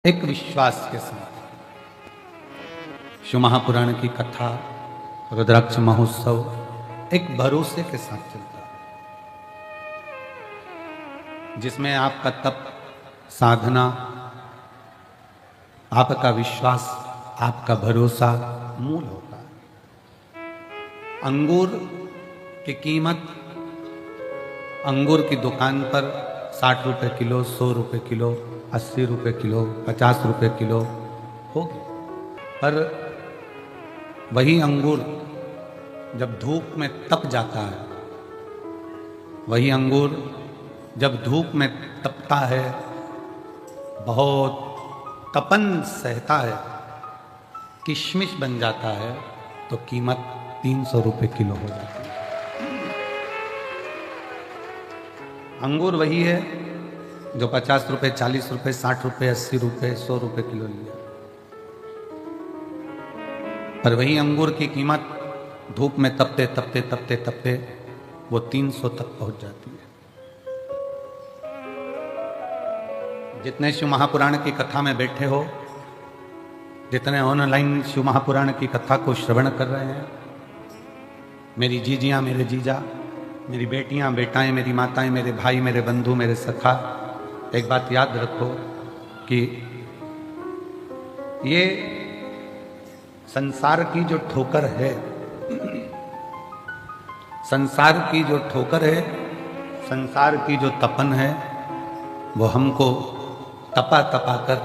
एक विश्वास के साथ शिव महापुराण की कथा, रुद्राक्ष महोत्सव एक भरोसे के साथ चलता है, जिसमें आपका तप, साधना, आपका विश्वास, आपका भरोसा मूल होता है। अंगूर की कीमत अंगूर की दुकान पर 60 रुपए किलो, 100 रुपए किलो, 80 रुपए किलो, 50 रुपए किलो होगी, पर वही अंगूर जब धूप में तप जाता है, वही अंगूर जब धूप में तपता है, बहुत तपन सहता है, किशमिश बन जाता है, तो कीमत 300 रुपए किलो हो जाती है। अंगूर वही है जो 50 रुपए, 40 रुपए, 60 रुपए, 80 रुपए, 100 रुपए किलो लिया, पर वही अंगूर की कीमत धूप में तपते तपते तपते तपते वो 300 तक पहुंच जाती है। जितने शिव महापुराण की कथा में बैठे हो, जितने ऑनलाइन शिव महापुराण की कथा को श्रवण कर रहे हैं, मेरी जीजियां, मेरे जीजा, मेरी बेटियां, बेटाएं, मेरी माताएं, मेरे भाई, मेरे बंधु, मेरे सखा, एक बात याद रखो कि ये संसार की जो ठोकर है, संसार की जो ठोकर है, संसार की जो तपन है, वो हमको तपा तपा कर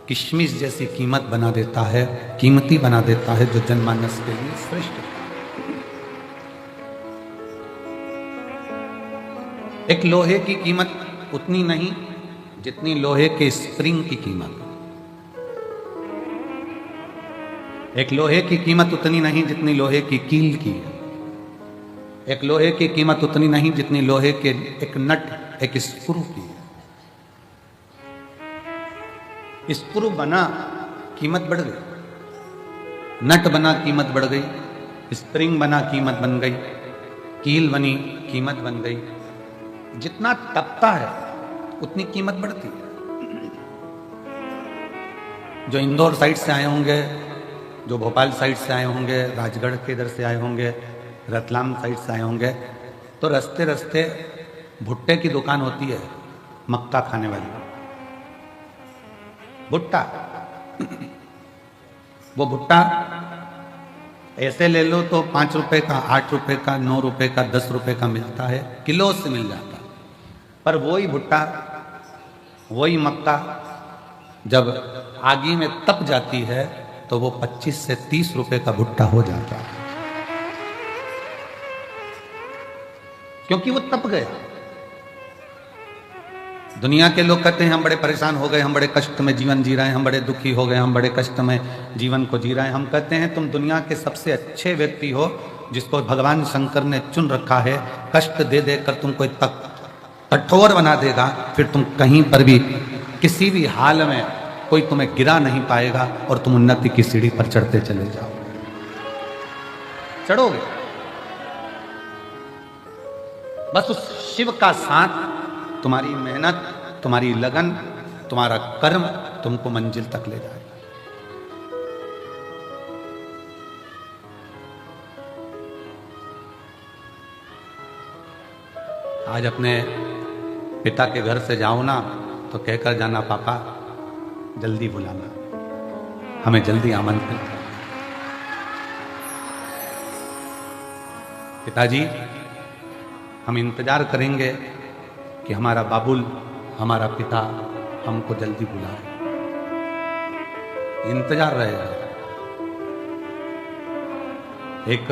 किशमिश जैसी कीमत बना देता है, कीमती बना देता है, जो जनमानस के लिए श्रेष्ठ है। एक लोहे की कीमत उतनी नहीं जितनी लोहे के स्प्रिंग की कीमत। एक लोहे की कीमत उतनी नहीं जितनी लोहे की कील की है। एक लोहे की कीमत उतनी नहीं जितनी लोहे के एक नट, एक स्क्रू की है। स्क्रू बना, कीमत बढ़ गई, नट बना, कीमत बढ़ गई, स्प्रिंग बना, कीमत बन गई, कील बनी, कीमत बन गई। जितना तपता है उतनी कीमत बढ़ती है। जो इंदौर साइड से आए होंगे, जो भोपाल साइड से आए होंगे, राजगढ़ के इधर से आए होंगे, रतलाम साइड से आए होंगे, तो रास्ते रास्ते भुट्टे की दुकान होती है, मक्का खाने वाली भुट्टा। वो भुट्टा ऐसे ले लो तो 5 रुपए का, 8 रुपए का, 9 रुपए का, 10 रुपए का मिलता है, किलो से मिल जाता है। पर वही भुट्टा, वही मक्का जब आगी में तप जाती है तो वो 25 से 30 रुपए का भुट्टा हो जाता है, क्योंकि वो तप गया। दुनिया के लोग कहते हैं हम बड़े परेशान हो गए, हम बड़े कष्ट में जीवन जी रहे हैं, हम बड़े दुखी हो गए, हम बड़े कष्ट में जीवन को जी रहे हैं। हम कहते हैं तुम दुनिया के सबसे अच्छे व्यक्ति हो, जिसको भगवान शंकर ने चुन रखा है। कष्ट दे देकर तुमको इतना कठोर बना देगा, फिर तुम कहीं पर भी, किसी भी हाल में कोई तुम्हें गिरा नहीं पाएगा और तुम उन्नति की सीढ़ी पर चढ़ते चले जाओ, चढ़ोगे। बस उस शिव का साथ, तुम्हारी मेहनत, तुम्हारी लगन, तुम्हारा कर्म तुमको मंजिल तक ले जाएगा। आज अपने पिता के घर से जाओ ना तो कहकर जाना, पापा जल्दी बुलाना, हमें जल्दी आमंत्रित करना। पिताजी, हम इंतजार करेंगे कि हमारा बाबुल, हमारा पिता हमको जल्दी बुलाए। इंतजार रहेगा। एक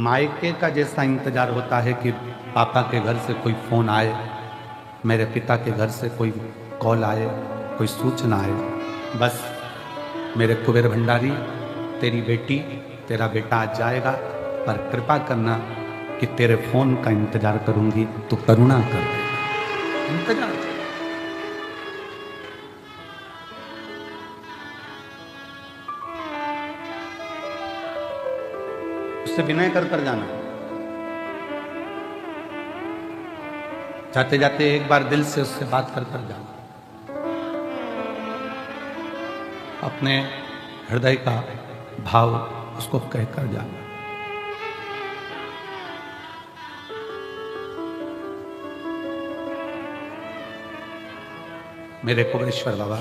मायके का जैसा इंतजार होता है कि पापा के घर से कोई फोन आए, मेरे पिता के घर से कोई कॉल आए, कोई सूचना आए। बस मेरे कुबेर भंडारी, तेरी बेटी, तेरा बेटा आज जाएगा, पर कृपा करना कि तेरे फोन का इंतजार करूंगी, तो करुणा कर दे। इंतजार। उससे विनय कर जाना। जाते जाते एक बार दिल से उससे बात कर जाना। अपने हृदय का भाव उसको कहकर जाना। मेरे कुबेरेश्वर बाबा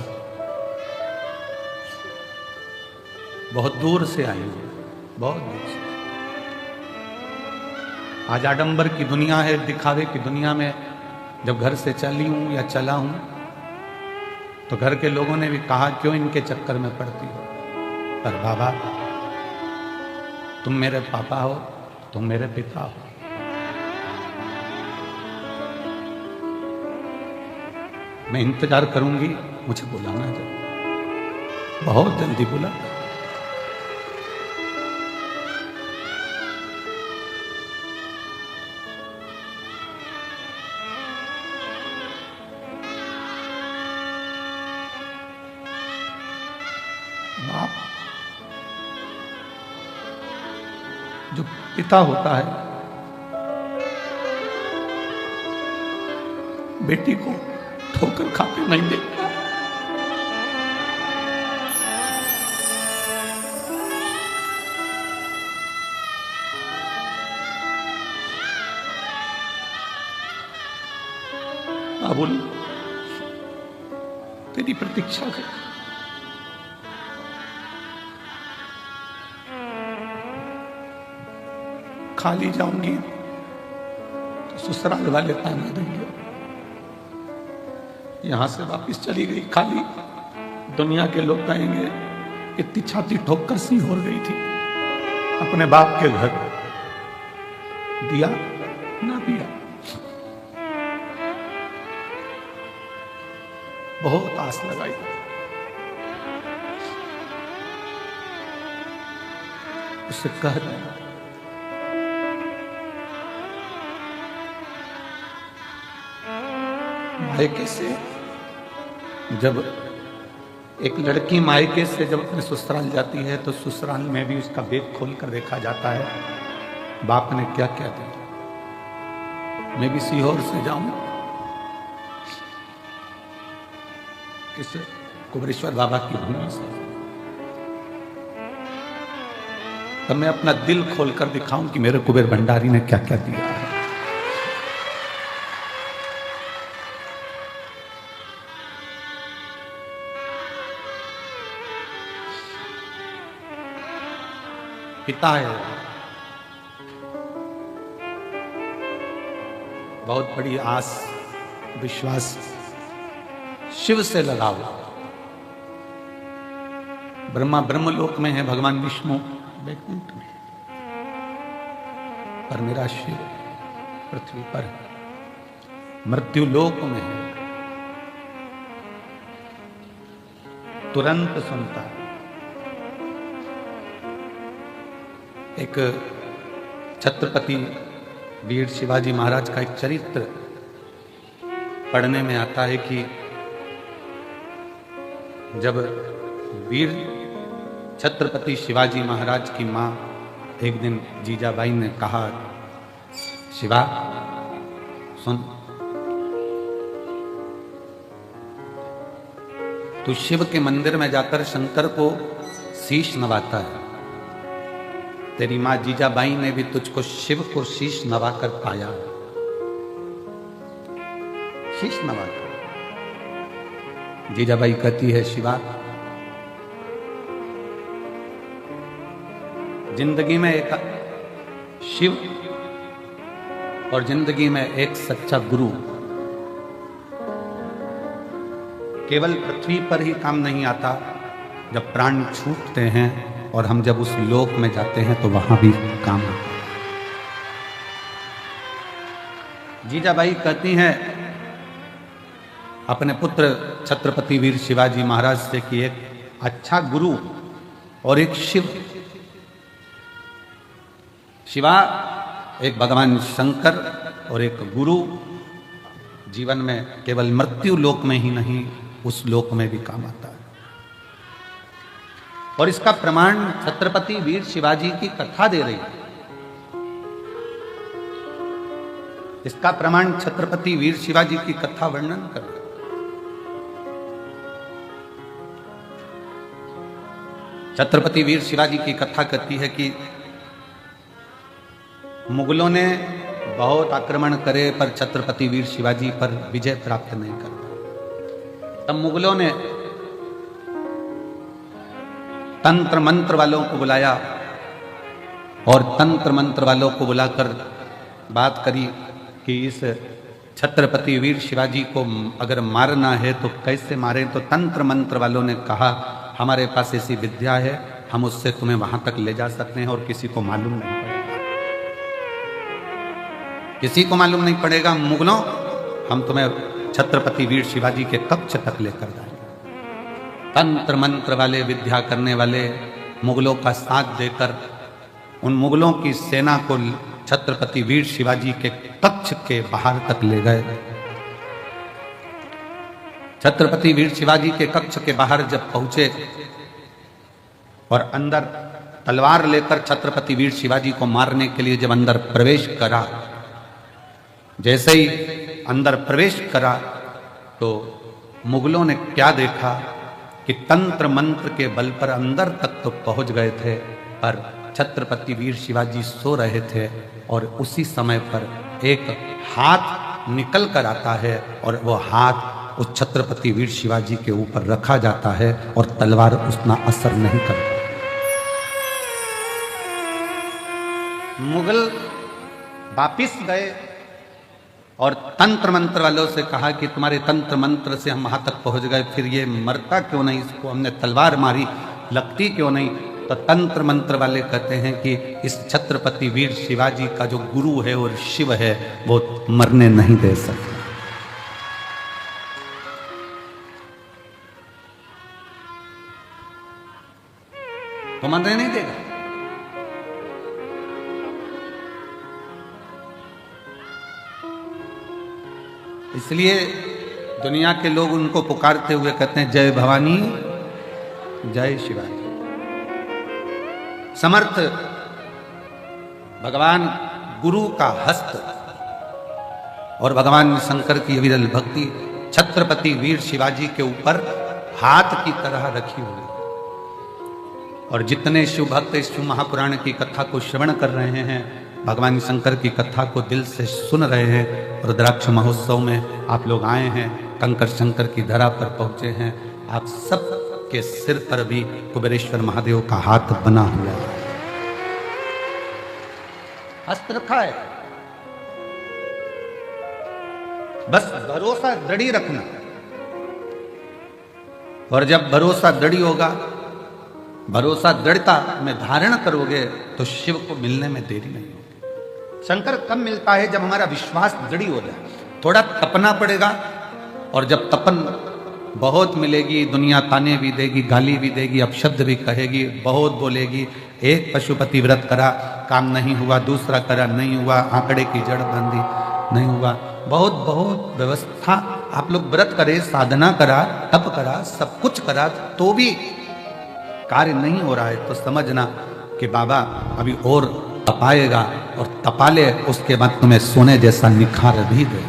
बहुत दूर से आए हैं, बहुत दूर से। आज आडंबर की दुनिया है, दिखावे की दुनिया में जब घर से चली हूं या चला हूं तो घर के लोगों ने भी कहा क्यों इनके चक्कर में पड़ती हो। पर बाबा तुम मेरे पापा हो, तुम मेरे पिता हो। मैं इंतजार करूंगी, मुझे बुलाना जरूर, बहुत जल्दी बुला। बाप जो पिता होता है बेटी को ठोकर खाते नहीं देखता। बाबुल तेरी प्रतीक्षा कर, खाली जाऊंगी तो ससुराल वाले ताना देंगे, यहां से वापिस चली गई खाली, दुनिया के लोग कहेंगे इतनी छाती ठोकर सी हो गई थी अपने बाप के घर, दिया ना दिया। बहुत आस लगाई, उससे कह रहे हैं मायके से, जब एक लड़की मायके से जब अपने ससुराल जाती है तो ससुराल में भी उसका बेग खोल कर देखा जाता है, बाप ने क्या क्या दिया। मैं भी सीहोर से जाऊं, किस कुबेरेश्वर बाबा की भूमि से, तब मैं अपना दिल खोलकर दिखाऊं कि मेरे कुबेर भंडारी ने क्या क्या दिया है। पिता है, बहुत बड़ी आस विश्वास शिव से लगाओ। ब्रह्मा ब्रह्मलोक में है, भगवान विष्णु वैकुंठ में, पर मेरा शिव पृथ्वी पर मृत्यु लोक में है, तुरंत सुनता है। एक छत्रपति वीर शिवाजी महाराज का एक चरित्र पढ़ने में आता है कि जब वीर छत्रपति शिवाजी महाराज की मां एक दिन जीजाबाई ने कहा, शिवा सुन, तू शिव के मंदिर में जाकर शंकर को शीश नवाता है, तेरी मां जीजाबाई ने भी तुझको शिव को शीश नवाकर पाया, शीश नवाकर। जीजाबाई कहती है, शिवा जिंदगी में एक शिव और जिंदगी में एक सच्चा गुरु केवल पृथ्वी पर ही काम नहीं आता, जब प्राण छूटते हैं और हम जब उस लोक में जाते हैं तो वहां भी काम आता है। जीजाबाई कहती हैं अपने पुत्र छत्रपति वीर शिवाजी महाराज से कि एक अच्छा गुरु और एक शिव, शिवा एक भगवान शंकर और एक गुरु जीवन में केवल मृत्यु लोक में ही नहीं उस लोक में भी काम आता है। और इसका प्रमाण छत्रपति वीर शिवाजी की कथा दे रही है। इसका प्रमाण छत्रपति वीर शिवाजी की कथा वर्णन कर रही है। छत्रपति वीर शिवाजी की कथा कहती है कि मुगलों ने बहुत आक्रमण करे पर छत्रपति वीर शिवाजी पर विजय प्राप्त नहीं कर पाए। तब मुगलों ने तंत्र मंत्र वालों को बुलाया और तंत्र मंत्र वालों को बुलाकर बात करी कि इस छत्रपति वीर शिवाजी को अगर मारना है तो कैसे मारें। तो तंत्र मंत्र वालों ने कहा हमारे पास ऐसी विद्या है, हम उससे तुम्हें वहां तक ले जा सकते हैं और किसी को मालूम नहीं पड़ेगा, किसी को मालूम नहीं पड़ेगा। मुगलों, हम तुम्हें छत्रपति वीर शिवाजी के कक्ष तक लेकर जाएंगे। तंत्र मंत्र वाले, विद्या करने वाले मुगलों का साथ देकर उन मुगलों की सेना को छत्रपति वीर शिवाजी के कक्ष के बाहर तक ले गए। छत्रपति वीर शिवाजी के कक्ष के बाहर जब पहुंचे और अंदर तलवार लेकर छत्रपति वीर शिवाजी को मारने के लिए जब अंदर प्रवेश करा, जैसे ही अंदर प्रवेश करा तो मुगलों ने क्या देखा कि तंत्र मंत्र के बल पर अंदर तक तो पहुंच गए थे, पर छत्रपति वीर शिवाजी सो रहे थे और उसी समय पर एक हाथ निकल कर आता है और वो हाथ उस छत्रपति वीर शिवाजी के ऊपर रखा जाता है और तलवार उतना असर नहीं करता। मुगल वापिस गए और तंत्र मंत्र वालों से कहा कि तुम्हारे तंत्र मंत्र से हम वहां तक पहुंच गए, फिर ये मरता क्यों नहीं, इसको हमने तलवार मारी, लगती क्यों नहीं। तो तंत्र मंत्र वाले कहते हैं कि इस छत्रपति वीर शिवाजी का जो गुरु है और शिव है वो मरने नहीं दे सकता। तो मरने नहीं देगा। इसलिए दुनिया के लोग उनको पुकारते हुए कहते हैं जय भवानी जय शिवाजी। समर्थ भगवान गुरु का हस्त और भगवान शंकर की विरल भक्ति छत्रपति वीर शिवाजी के ऊपर हाथ की तरह रखी हुई। और जितने शिव भक्त इस शिव महापुराण की कथा को श्रवण कर रहे हैं, भगवान शंकर की कथा को दिल से सुन रहे हैं, रुद्राक्ष महोत्सव में आप लोग आए हैं, कंकर शंकर की धरा पर पहुंचे हैं, आप सब के सिर पर भी कुबेरेश्वर महादेव का हाथ बना हुआ है, हस्त रखा है। बस भरोसा दृढ़ी रखना, और जब भरोसा दृढ़ी होगा, भरोसा दृढ़ता में धारण करोगे तो शिव को मिलने में देरी नहीं होगी। शंकर कब मिलता है? जब हमारा विश्वास दृढ़ी हो जाए। थोड़ा तपना पड़ेगा, और जब तपन बहुत मिलेगी, दुनिया ताने भी देगी, गाली भी देगी, अपशब्द भी कहेगी, बहुत बोलेगी। एक पशुपति व्रत करा, काम नहीं हुआ, दूसरा करा, नहीं हुआ, आंकड़े की जड़ बांधी, नहीं हुआ, बहुत बहुत व्यवस्था। आप लोग व्रत करे, साधना करा, तप करा, सब कुछ करा, तो भी कार्य नहीं हो रहा है, तो समझना कि बाबा अभी और तपाएगा, और तपा ले, उसके बाद तुम्हें सोने जैसा निखार भी दे।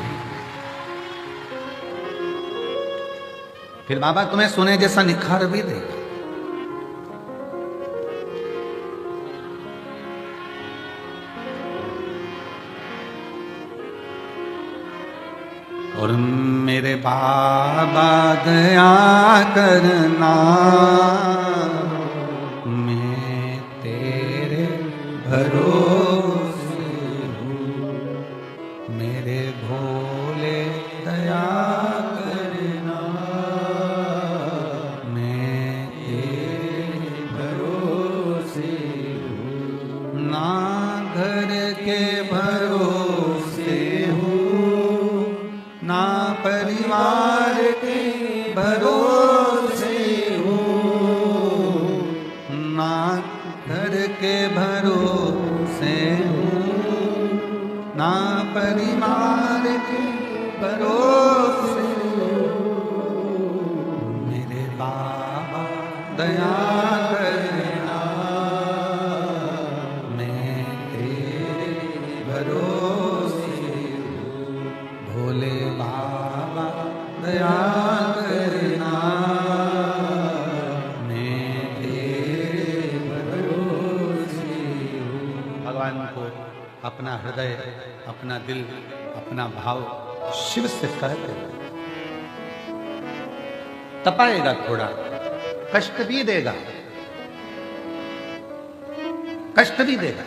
फिर बाबा तुम्हें सोने जैसा निखार भी देगा। और मेरे बाबा दया करना, मैं तेरे भरोसे हूँ, मेरे भोले दया करना, मैं तेरे भरोसे हूँ, ना घर के भरोसे हूँ, ना परिवार के भरोसे हूँ, ना घर के भरोसे हूँ, ना परिवार के भरोसे हूँ, मेरे बाबा दया करना, मैं तेरे भरोसे हूँ, भोले बाबा दया करना, मैं तेरे अपना हृदय, अपना दिल, अपना भाव शिव से कहते हैं। तपाएगा, थोड़ा कष्ट भी देगा, कष्ट भी देगा।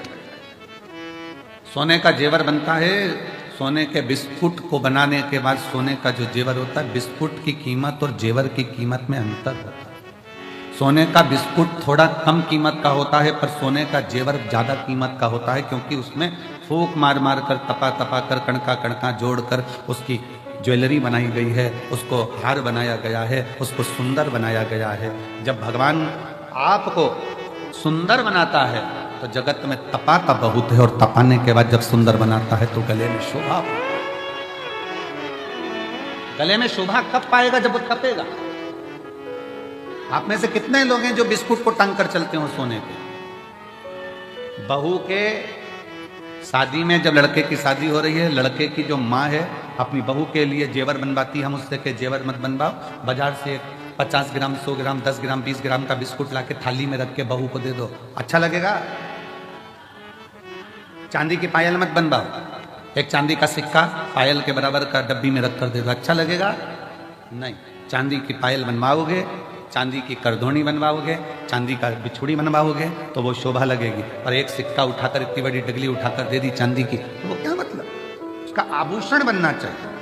सोने का जेवर बनता है, सोने के बिस्कुट को बनाने के बाद सोने का जो जेवर होता है, बिस्कुट की कीमत और जेवर की कीमत में अंतर होता है। सोने का बिस्कुट थोड़ा कम कीमत का होता है, पर सोने का जेवर ज्यादा कीमत का होता है, क्योंकि उसमें फूंक मार मार कर, तपा तपा कर, कणका कणका जोड़कर उसकी ज्वेलरी बनाई गई है, उसको हार बनाया गया है, उसको सुंदर बनाया गया है। जब भगवान आपको सुंदर बनाता है तो जगत में तपाता बहुत है, और तपाने के बाद जब सुंदर बनाता है तो गले में शोभा। गले में शोभा कब पाएगा? जब वो तपेगा। आप में से कितने लोग हैं जो बिस्कुट को टांग कर चलते हो सोने के? बहू के शादी में जब लड़के की शादी हो रही है, लड़के की जो माँ है अपनी बहू के लिए जेवर बनवाती है। हम उससे के जेवर मत बनवाओ, बाजार से 50 ग्राम, 100 ग्राम, 10 ग्राम, 20 ग्राम का बिस्कुट लाके थाली में रख के बहू को दे दो, अच्छा लगेगा? चांदी की पायल मत बनवाओ, एक चांदी का सिक्का पायल के बराबर का डब्बी में रख कर दे दो, अच्छा लगेगा? नहीं। चांदी की पायल बनवाओगे, चांदी की करधोनी बनवाओगे, चांदी का बिछुड़ी बनवाओगे तो वो शोभा लगेगी। और एक सिक्का उठाकर, इतनी बड़ी डगली उठाकर दे दी चांदी की, तो वो क्या मतलब? उसका आभूषण बनना चाहिए।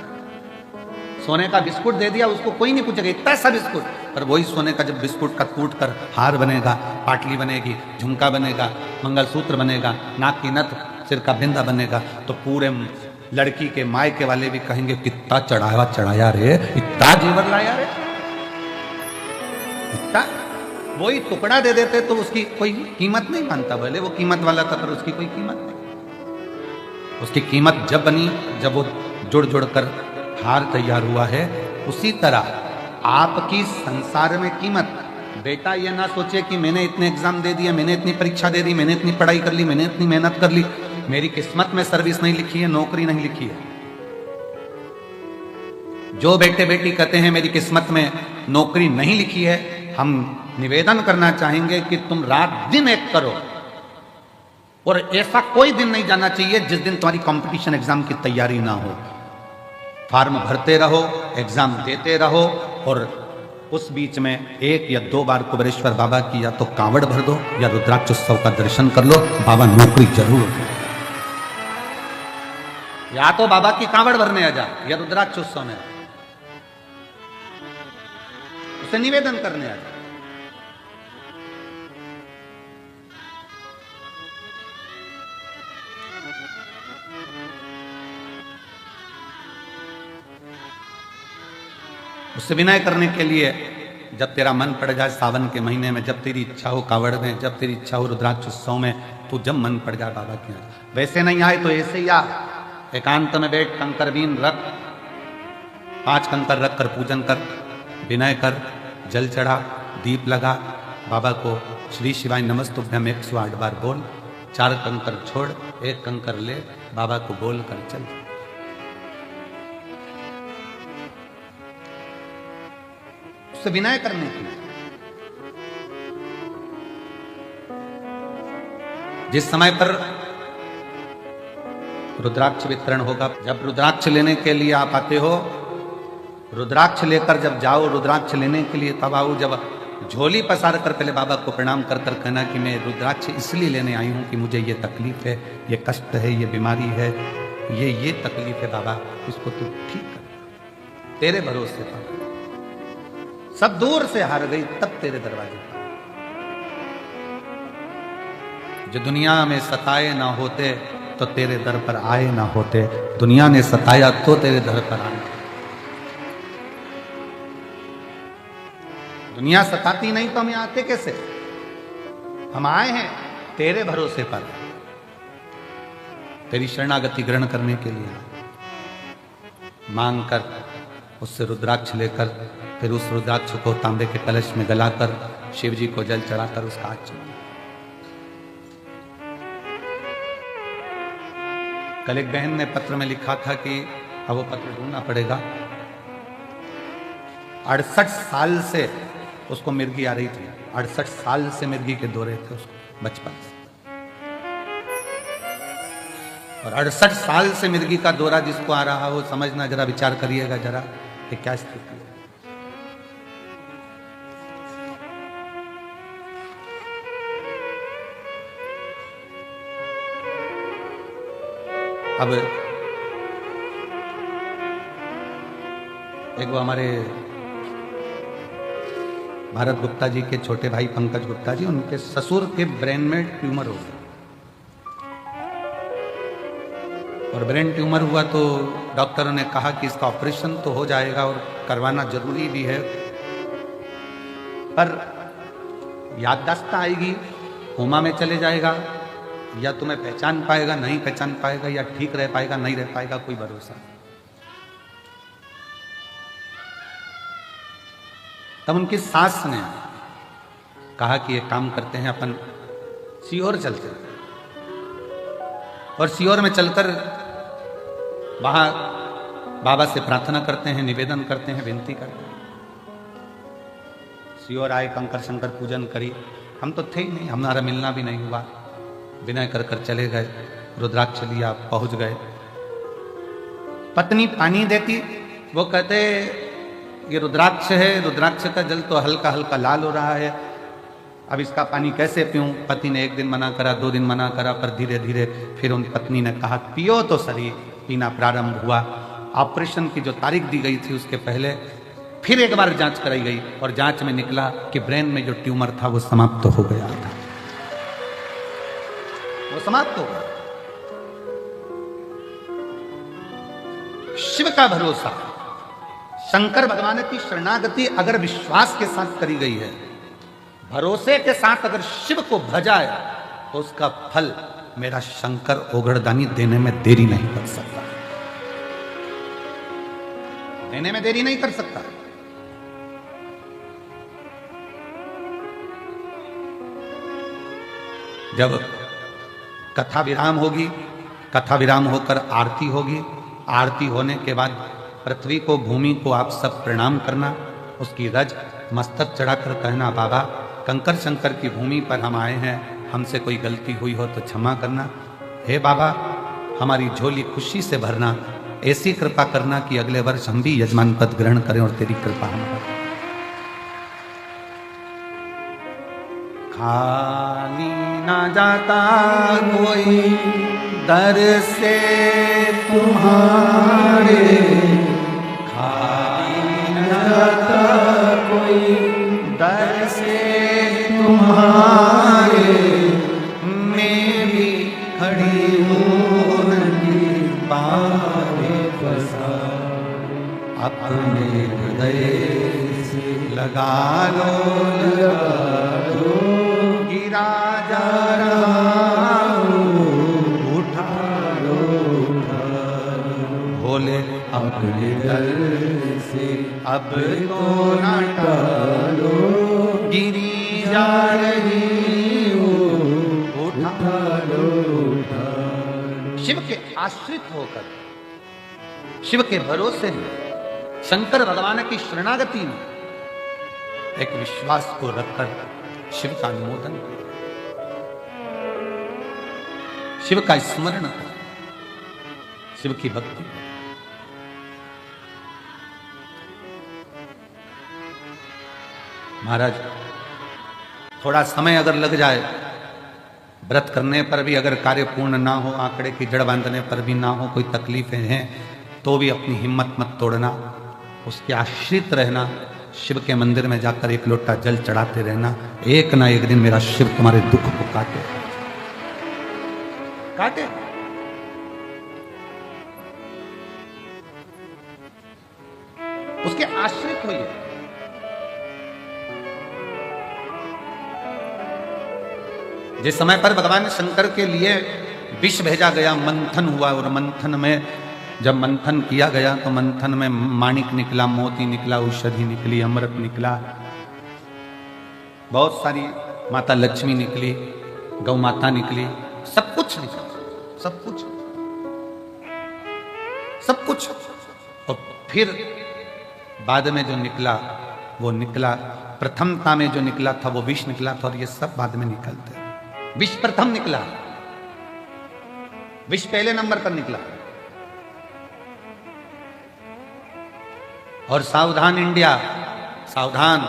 सोने का बिस्कुट दे दिया, उसको कोई नहीं पूछेगा इतना सा बिस्कुट, पर वही सोने का जब बिस्कुट का टूट कर हार बनेगा, पाटली बनेगी, झुमका बनेगा, मंगलसूत्र बनेगा, नाक की नथ, सिर का बिंदा बनेगा, तो पूरे लड़की के मायके वाले भी कहेंगे कितना चढ़ाया रे, इतना जेवर लाया रे, इतना। वही टुकड़ा दे देते तो उसकी कोई कीमत नहीं मानता, भले वो कीमत वाला था, पर उसकी कोई कीमत नहीं। उसकी कीमत जब बनी, जब वो जुड़ जुड़ कर हार तैयार हुआ है। उसी तरह आपकी संसार में कीमत, बेटा ये ना सोचे कि मैंने इतने एग्जाम दे दिया, मैंने इतनी परीक्षा दे दी, मैंने इतनी पढ़ाई कर ली, मैंने इतनी मेहनत कर ली, मेरी किस्मत में सर्विस नहीं लिखी है, नौकरी नहीं लिखी है। जो बेटे बेटी कहते हैं मेरी किस्मत में नौकरी नहीं लिखी है, हम निवेदन करना चाहेंगे कि तुम रात दिन एक करो, और ऐसा कोई दिन नहीं जाना चाहिए जिस दिन तुम्हारी कंपटीशन एग्जाम की तैयारी ना हो। फॉर्म भरते रहो, एग्जाम देते रहो, और उस बीच में 1 या 2 बार कुबेरेश्वर बाबा की या तो कांवड़ भर दो या रुद्राक्ष उत्सव का दर्शन कर लो, बाबा नौकरी जरूर दे। या तो बाबा की कांवड़ भरने आ जा या रुद्राक्ष उत्सव में उसे निवेदन करने आ जा। उससे विनय करने के लिए, जब तेरा मन पड़ जाए सावन के महीने में, जब तेरी इच्छा हो कांवड़ में, जब तेरी इच्छा हो रुद्राक्ष उत्सव में, तो जब मन पड़ जाए बाबा की। वैसे नहीं आए तो ऐसे ही आ, एकांत में बैठ, कंकर बीन रख, 5 कंकर रख कर पूजन कर, विनय कर, जल चढ़ा, दीप लगा, बाबा को श्री शिवाय नमस्तुभ्यम 108 बार बोल, 4 कंकर छोड़, 1 कंकर ले, बाबा को बोल कर चल। उससे विनय करने की। जिस समय पर रुद्राक्ष वितरण होगा, जब रुद्राक्ष लेने के लिए आप आते हो, रुद्राक्ष लेकर जब जाओ, रुद्राक्ष लेने के लिए तब आओ, जब झोली पसार कर पहले बाबा को प्रणाम कर कर कहना कि मैं रुद्राक्ष इसलिए लेने आई हूं कि मुझे ये तकलीफ है, ये कष्ट है, ये बीमारी है, ये तकलीफ है बाबा, इसको तू ठीक कर, तेरे भरोसे पर। सब दूर से हार गई, तब तेरे दरवाजे पर। जो दुनिया में सताए ना होते तो तेरे दर पर आए ना होते, दुनिया ने सताया तो तेरे दर पर आए। दुनिया सताती नहीं तो हम यहां आते कैसे? हम आए हैं तेरे भरोसे पर, तेरी शरणागति ग्रहण करने के लिए। मांग कर, उससे रुद्राक्ष लेकर, फिर उस रुद्राक्ष को तांबे के कलश में गलाकर शिव जी को जल चढ़ाकर उसका हाथ चुमा। कल एक बहन ने पत्र में लिखा था कि अब वो पत्र ढूंढना पड़ेगा, 68 साल से उसको मिर्गी आ रही थी, 68 साल से मिर्गी के दौरे थे उसको बचपन से। और 68 साल से मिर्गी का दौरा जिसको आ रहा हो, समझना, जरा विचार करिएगा जरा कि क्या स्थिति है। अब एक वो हमारे भारत गुप्ता जी के छोटे भाई पंकज गुप्ता जी, उनके ससुर के ब्रेन में ट्यूमर हो गया, और ब्रेन ट्यूमर हुआ तो डॉक्टरों ने कहा कि इसका ऑपरेशन तो हो जाएगा और करवाना जरूरी भी है, पर याददाश्त आएगी, कोमा में चले जाएगा, या तुम्हें पहचान पाएगा नहीं पहचान पाएगा, या ठीक रह पाएगा नहीं रह पाएगा, कोई भरोसा नहीं। तब उनकी सास ने कहा कि ये काम करते हैं, अपन सीहोर चलते हैं, और सीहोर में चलकर वहां बाबा से प्रार्थना करते हैं, निवेदन करते हैं, विनती करते हैं। सीहोर आए, कंकर शंकर पूजन करी, हम तो थे ही नहीं, हमारा मिलना भी नहीं हुआ, विनय कर कर चले गए, रुद्राक्ष लिया, पहुंच गए। पत्नी पानी देती, वो कहते ये रुद्राक्ष है, रुद्राक्ष का जल तो हल्का हल्का लाल हो रहा है, अब इसका पानी कैसे पीऊं? पति ने 1 दिन मना करा, 2 दिन मना करा, पर धीरे धीरे फिर उन पत्नी ने कहा पियो तो सही, पीना प्रारंभ हुआ। ऑपरेशन की जो तारीख दी गई थी उसके पहले फिर एक बार जांच कराई गई, और जांच में निकला कि ब्रेन में जो ट्यूमर था वो समाप्त हो गया था, वो समाप्त हो गया। शिव का भरोसा, शंकर भगवान की शरणागति अगर विश्वास के साथ करी गई है, भरोसे के साथ अगर शिव को भजाए, तो उसका फल मेरा शंकर ओगड़दानी देने में देरी नहीं कर सकता, देने में देरी नहीं कर सकता। जब कथा विराम होगी, कथा विराम होकर आरती होगी, आरती होने के बाद पृथ्वी को, भूमि को आप सब प्रणाम करना, उसकी रज मस्तक चढ़ाकर कहना बाबा कंकर शंकर की भूमि पर हम आए हैं, हमसे कोई गलती हुई हो तो क्षमा करना, हे बाबा हमारी झोली खुशी से भरना, ऐसी कृपा करना कि अगले वर्ष हम भी यजमान पद ग्रहण करें और तेरी कृपा हमारा। खाली ना जाता कोई दर से तुम्हारे, खाली ना जाता कोई दर से तुम्हारे, मैं भी खड़ी हूँ नदी पावे पसारे, अपने हृदय से लगा लो, गिरा जा रहा उठा लो, भोले अपने दर से अब तो ना टालो, गिरी जा रही हो उठा लो। शिव के आश्रित होकर, शिव के भरोसे में, शंकर भगवान की शरणागति में एक विश्वास को रखकर शिव का अनुमोदन, शिव का स्मरण, शिव की भक्ति। महाराज थोड़ा समय अगर लग जाए, व्रत करने पर भी अगर कार्य पूर्ण ना हो, आंकड़े की जड़ बांधने पर भी ना हो, कोई तकलीफें हैं, तो भी अपनी हिम्मत मत तोड़ना, उसके आश्रित रहना, शिव के मंदिर में जाकर 1 लोटा जल चढ़ाते रहना, एक ना एक दिन मेरा शिव तुम्हारे दुख को काटे, काटे। उसके आश्रित होइए। जिस समय पर भगवान शंकर के लिए विष भेजा गया, मंथन हुआ, और मंथन में जब मंथन किया गया तो मंथन में माणिक निकला, मोती निकला, औषधि निकली, अमृत निकला, बहुत सारी माता लक्ष्मी निकली, गौ माता निकली, सब कुछ निकला, सब कुछ, सब कुछ। और फिर बाद में जो निकला वो निकला, प्रथमता में जो निकला था वो विष निकला था, और ये सब बाद में निकलते हैं। विष प्रथम निकला, विष पहले नंबर पर निकला। और सावधान इंडिया, सावधान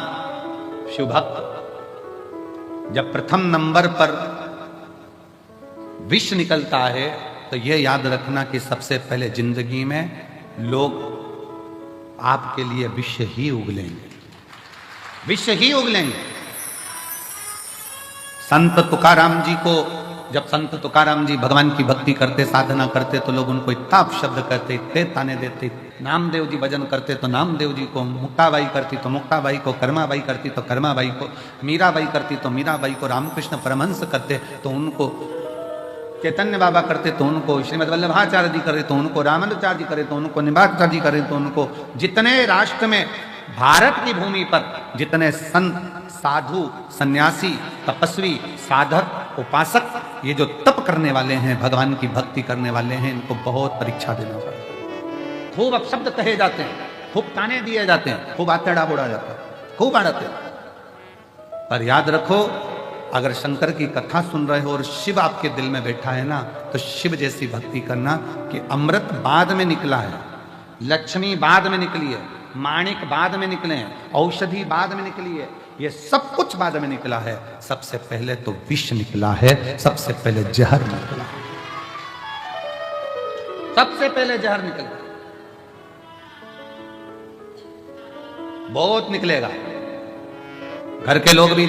शिवभक्त, जब प्रथम नंबर पर विष निकलता है तो यह याद रखना कि सबसे पहले जिंदगी में लोग आपके लिए विष ही उगलेंगे, विष ही उगलेंगे। संत तुकाराम जी को, जब संत तुकाराम जी भगवान की भक्ति करते, साधना करते, तो लोग उनको इतना शब्द करते, इतने ताने देते। नामदेव जी भजन करते तो नामदेव जी को, मुक्ताबाई करती तो मुक्ताबाई को, कर्माबाई करती तो कर्माबाई को, मीराबाई करती तो मीराबाई को, रामकृष्ण परमहंस करते तो उनको, चैतन्य बाबा करते तो उनको, श्रीमद वल्लभाचार्य जी करे तो उनको, रामानुजाचार्य जी करे तो उनको, निम्बाचार्य जी करे तो उनको। जितने राष्ट्र में, भारत की भूमि पर जितने संत, साधु, सन्यासी, तपस्वी, साधक, उपासक, ये जो तप करने वाले हैं, भगवान की भक्ति करने वाले हैं, इनको बहुत परीक्षा देना पड़ता है। खूब अपशब्द कहे जाते हैं, खूब ताने दिए जाते हैं, खूब आतेड़ा बोला जाता है, खूब आड़ते। पर याद रखो, अगर शंकर की कथा सुन रहे हो और शिव आपके दिल में बैठा है ना, तो शिव जैसी भक्ति करना कि अमृत बाद में निकला है, लक्ष्मी बाद में निकली है, माणिक बाद में निकले हैं, औषधि बाद में निकली है, ये सब कुछ बाद में निकला है। सबसे पहले तो विष निकला है, सबसे पहले जहर निकला है, सबसे पहले जहर निकला। बहुत निकलेगा। घर के लोग भी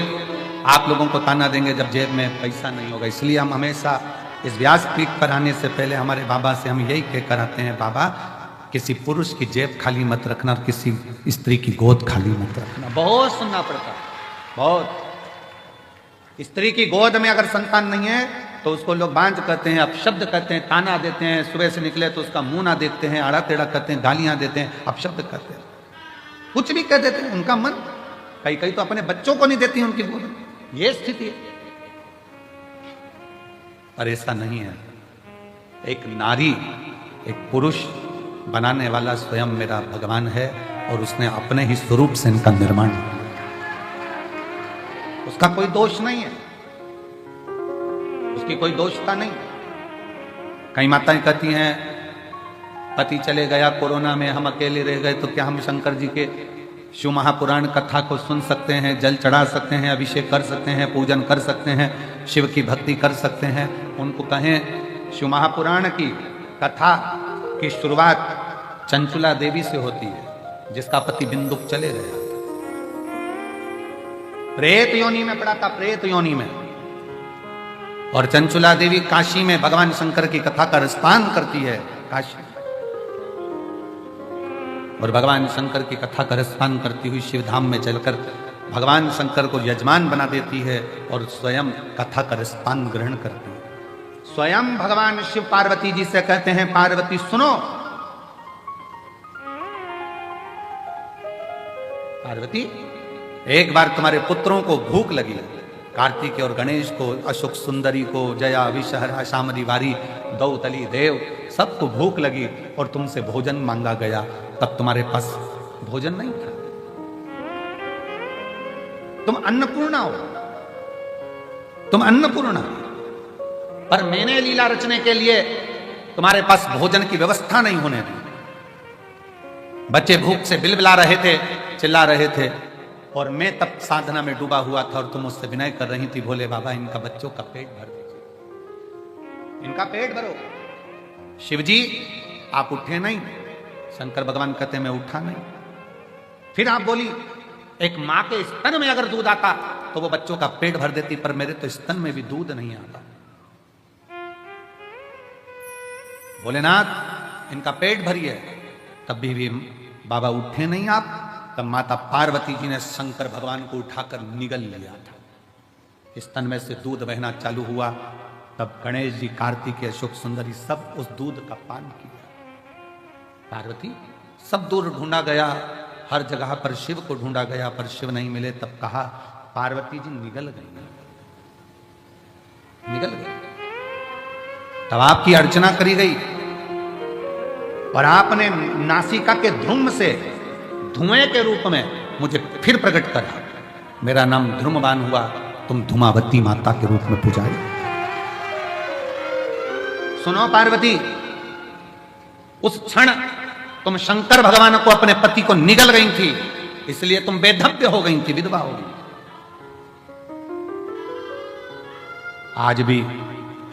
आप लोगों को ताना देंगे जब जेब में पैसा नहीं होगा। इसलिए हम हमेशा इस व्यासपीठ पर आने से पहले हमारे बाबा से हम यही कह कर आते हैं, बाबा किसी पुरुष की जेब खाली मत रखना और किसी स्त्री की गोद खाली मत रखना। बहुत सुनना पड़ता है, बहुत। स्त्री की गोद में अगर संतान नहीं है तो उसको लोग बांझ कहते हैं, अपशब्द कहते हैं, ताना देते हैं, सुबह से निकले तो उसका मुंह ना देखते हैं, आड़ा टेढ़ा करते हैं, गालियां देते हैं, अपशब्द कहते हैं, कुछ भी कह देते हैं। उनका मन, कई कई तो अपने बच्चों को नहीं देती उनकी गोद में, ये स्थिति है। पर ऐसा नहीं है। एक नारी, एक पुरुष बनाने वाला स्वयं मेरा भगवान है और उसने अपने ही स्वरूप से इनका निर्माण किया, उसका कोई दोष नहीं है, उसकी कोई दोषता नहीं। कई माताएं कहती हैं पति चले गया कोरोना में, हम अकेले रह गए, तो क्या हम शंकर जी के शिव महापुराण कथा को सुन सकते हैं, जल चढ़ा सकते हैं, अभिषेक कर सकते हैं, पूजन कर सकते हैं, शिव की भक्ति कर सकते हैं? उनको कहें शिव महापुराण की कथा की शुरुआत चंचुला देवी से होती है, जिसका पति बिंदुक चले गया, प्रेत योनि में पड़ा था, प्रेत योनि में। और चंचुला देवी काशी में भगवान शंकर की कथा का रसपान करती है, काशी, और भगवान शंकर की कथा का रसपान करती हुई शिवधाम में चलकर भगवान शंकर को यजमान बना देती है और स्वयं कथा का रसपान ग्रहण करती है। स्वयं भगवान शिव पार्वती जी से कहते हैं, पार्वती सुनो, पार्वती एक बार तुम्हारे पुत्रों को भूख लगी, कार्तिक और गणेश को, अशोक सुंदरी को, जया, विषहरा, शामरी, वारी, दौतली, देव, सबको भूख लगी और तुमसे भोजन मांगा गया, तब तुम्हारे पास भोजन नहीं था। तुम अन्नपूर्णा हो, तुम अन्नपूर्णा, पर मैंने लीला रचने के लिए तुम्हारे पास भोजन की व्यवस्था नहीं होने दी। बच्चे भूख से बिलबिला रहे थे, चिल्ला रहे थे, और मैं तब साधना में डूबा हुआ था और तुम मुझसे विनय कर रही थी, भोले बाबा इनका बच्चों का पेट भर दीजिए, इनका पेट भरो। शिवजी आप उठे नहीं, शंकर भगवान कहते मैं उठा नहीं। फिर आप बोली एक मां के स्तन में अगर दूध आता तो वो बच्चों का पेट भर देती, पर मेरे तो स्तन में भी दूध नहीं आता। भोलेनाथ इनका पेट भरिए, तब भी बाबा उठे नहीं आप। तब माता पार्वती जी ने शंकर भगवान को उठाकर निगल लिया था, स्तन में से दूध बहना चालू हुआ। तब गणेश जी, कार्तिक, अशोक सुंदरी सब उस दूध का पान किया। पार्वती सब दूर ढूंढा गया, हर जगह पर शिव को ढूंढा गया, पर शिव नहीं मिले। तब कहा पार्वती जी निगल गई, निगल गई। तब आपकी अर्चना करी गई और आपने नासिका के ध्रुम से धुएं के रूप में मुझे फिर प्रकट करा। मेरा नाम ध्रुमवान हुआ, तुम धुमावती माता के रूप में पुजारी। सुनो पार्वती, उस क्षण तुम शंकर भगवान को अपने पति को निगल गई थी, इसलिए तुम बेधव्य हो गई थी, विधवा हो गई। आज भी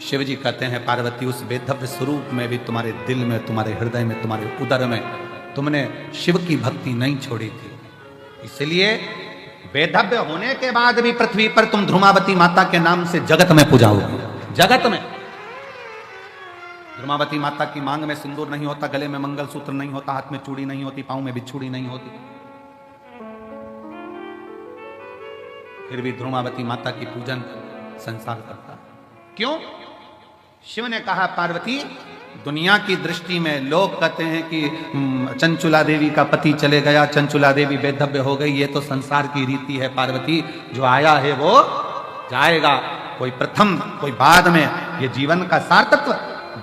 शिव जी कहते हैं पार्वती, उस बेधव्य स्वरूप में भी तुम्हारे दिल में, तुम्हारे हृदय में, तुम्हारे उदर में तुमने शिव की भक्ति नहीं छोड़ी थी, इसलिए बेधव्य होने के बाद भी पृथ्वी पर तुम ध्रुमावती माता के नाम से जगत में पूजाओगे। जगत में ध्रुमावती माता की मांग में सिंदूर नहीं होता, गले में मंगलसूत्र नहीं होता, हाथ में चूड़ी नहीं होती, पांव में बिच्छूड़ी नहीं होती, फिर भी ध्रुमावती माता की पूजन संसार करता। क्यों? शिव ने कहा पार्वती, दुनिया की दृष्टि में लोग कहते हैं कि चंचुला देवी का पति चले गया, चंचुला देवी बेधव्य हो गई, ये तो संसार की रीति है पार्वती, जो आया है वो जाएगा, कोई प्रथम कोई बाद में, ये जीवन का सार तत्व।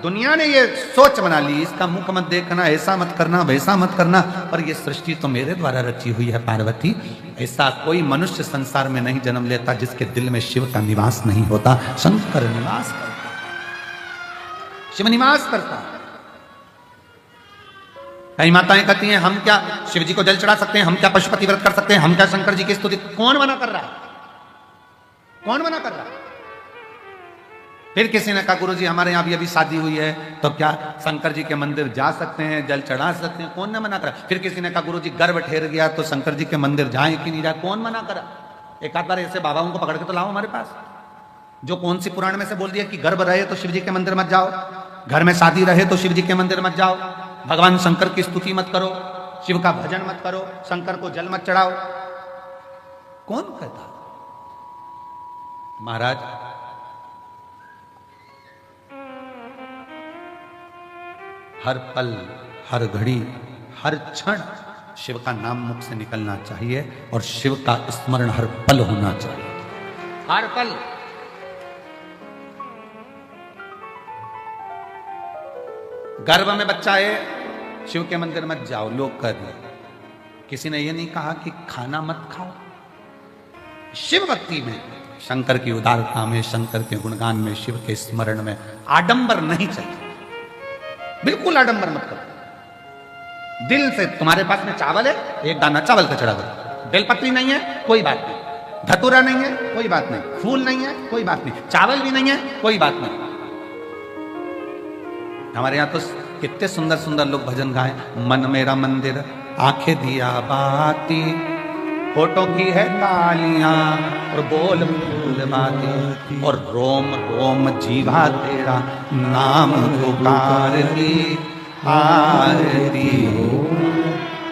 दुनिया ने ये सोच बना ली, इसका मुख मत देखना, ऐसा मत करना, वैसा मत करना, पर ये सृष्टि तो मेरे द्वारा रची हुई है पार्वती। ऐसा कोई मनुष्य संसार में नहीं जन्म लेता जिसके दिल में शिव का निवास नहीं होता। शंकर निवास करता, शिव निवास करता। कई माताएं कहती हैं हम क्या शिव जी को जल चढ़ा सकते हैं, हम क्या पशुपति व्रत कर सकते हैं, हम क्या शंकर जी की स्तुति। कौन मना कर रहा है? कौन मना कर रहा है? फिर किसी ने कहा गुरुजी हमारे यहाँ भी अभी शादी हुई है, तो क्या शंकर जी के मंदिर जा सकते हैं, जल चढ़ा सकते हैं? कौन ने मना करा? फिर किसी ने कहा गुरुजी गर्भ ठहर गया तो शंकर जी के मंदिर जाए कि नहीं जाए? कौन मना करा? एक आध बार ऐसे बाबाओं को पकड़ के तो लाओ हमारे पास, जो कौन सी पुराण में से बोल दिया कि गर्भ रहे तो शिव जी के मंदिर मत जाओ, घर में शादी रहे तो शिव जी के मंदिर मत जाओ, भगवान शंकर की स्तुति मत करो, शिव का भजन मत करो, शंकर को जल मत चढ़ाओ। कौन कहता? महाराज हर पल, हर घड़ी, हर क्षण शिव का नाम मुख से निकलना चाहिए और शिव का स्मरण हर पल होना चाहिए, हर पल। गर्भ में बच्चा है, शिव के मंदिर मत जाओ, लोग कह दिए। किसी ने यह नहीं कहा कि खाना मत खाओ। शिव भक्ति में, शंकर की उदारता में, शंकर के गुणगान में, शिव के स्मरण में आडंबर नहीं चाहिए, बिल्कुल आडंबर मत करो। दिल से, तुम्हारे पास में चावल है, एक दाना चावल का चढ़ा दो। बेलपत्री नहीं है, कोई बात नहीं। धतूरा नहीं है, कोई बात नहीं। फूल नहीं है, कोई बात नहीं। चावल भी नहीं है, कोई बात नहीं। हमारे यहाँ तो कितने सुंदर सुंदर लोग भजन गाए। मन मेरा मंदिर, आंखें दिया बाती, होठों की है तालियां और बोल बोल बातें, और रोम रोम जीवा तेरा नाम पुकारती, आरती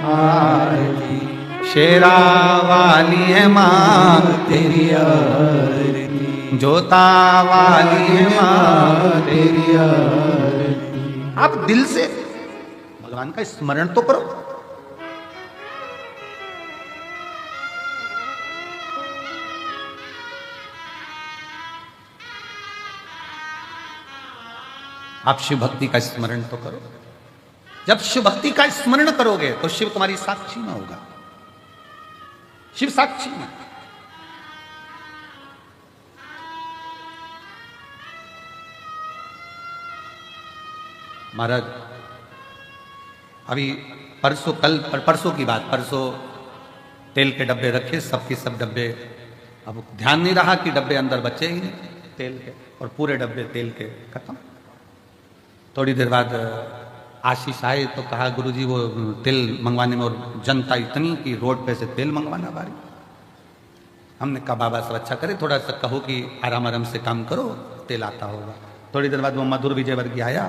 आरती शेरा वाली है माँ तेरी आरती, जोता वाली है माँ तेरी आरती। आप दिल से भगवान का स्मरण तो करो। आप शिव भक्ति का स्मरण तो करो। जब शिव भक्ति का स्मरण करोगे तो शिव तुम्हारी साक्षी में होगा, शिव साक्षी में। महाराज अभी परसों की बात, परसों तेल के डब्बे रखे, सबके सब डब्बे, अब ध्यान नहीं रहा कि डब्बे अंदर बचे ही नहीं तेल के, और पूरे डब्बे तेल के खत्म। थोड़ी देर बाद आशीष आए तो कहा गुरुजी वो तेल मंगवाने में, और जनता इतनी कि रोड पे से तेल मंगवाना बारी। हमने कहा बाबा सब अच्छा करे, थोड़ा सा कहो कि आराम आराम से काम करो, तेल आता होगा। थोड़ी देर बाद वो मधुर विजयवर्गीय आया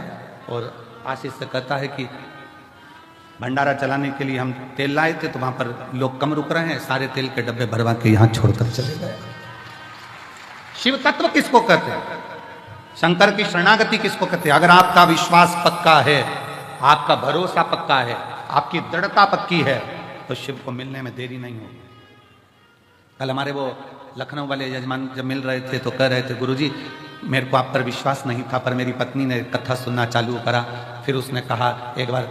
और आशीष से कहता है कि भंडारा चलाने के लिए हम तेल लाए थे तो वहां पर लोग कम रुक रहे हैं, सारे तेल के डब्बे भरवा के यहां छोड़कर चले गए। शिव तत्व किसको कहते हैं? शंकर की शरणागति किसको कहते हैं? अगर आपका विश्वास पक्का है, आपका भरोसा पक्का है, आपकी दृढ़ता पक्की है, तो शिव को मिलने में देरी नहीं होगी। कल हमारे वो लखनऊ वाले यजमान जब मिल रहे थे तो कह रहे थे गुरुजी मेरे को आप पर विश्वास नहीं था, पर मेरी पत्नी ने कथा सुनना चालू करा, फिर उसने कहा एक बार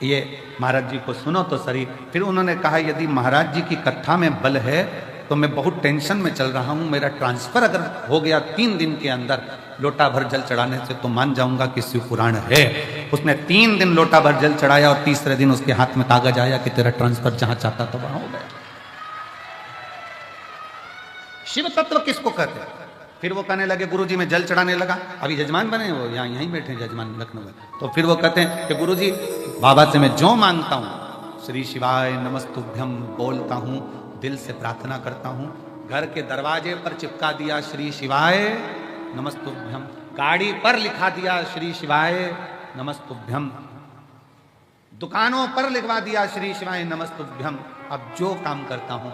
ये महाराज जी को सुनो तो सही। फिर उन्होंने कहा यदि महाराज जी की कथा में बल है तो मैं बहुत टेंशन में चल रहा हूँ, मेरा ट्रांसफर अगर हो गया 3 दिन के अंदर लोटा भर जल चढ़ाने से तो मान जाऊंगा कि शिव पुराण है। उसने 3 दिन लोटा भर जल चढ़ाया और तीसरे दिन उसके हाथ में कागज आया कि तेरा ट्रांसफर जहां चाहता था वहां हो गया। शिव तत्व किसको कहते हैं? फिर वो कहने लगे, गुरुजी मैं जल चढ़ाने लगा, अभी जजमान बने वो यहीं बैठे जजमान लखनऊ में। तो फिर वो कहते हैं कि गुरुजी बाबा से मैं जो मांगता हूं, श्री शिवाय नमस्तुभ्यम बोलता हूं, दिल से प्रार्थना करता हूं, घर के दरवाजे पर चिपका दिया श्री शिवाय नमस्तुभ्यम, गाड़ी पर लिखा दिया श्री शिवाय नमस्तुभ्यम, दुकानों पर लिखवा दिया श्री शिवाय नमस्तुभ्यम। अब जो काम करता हूं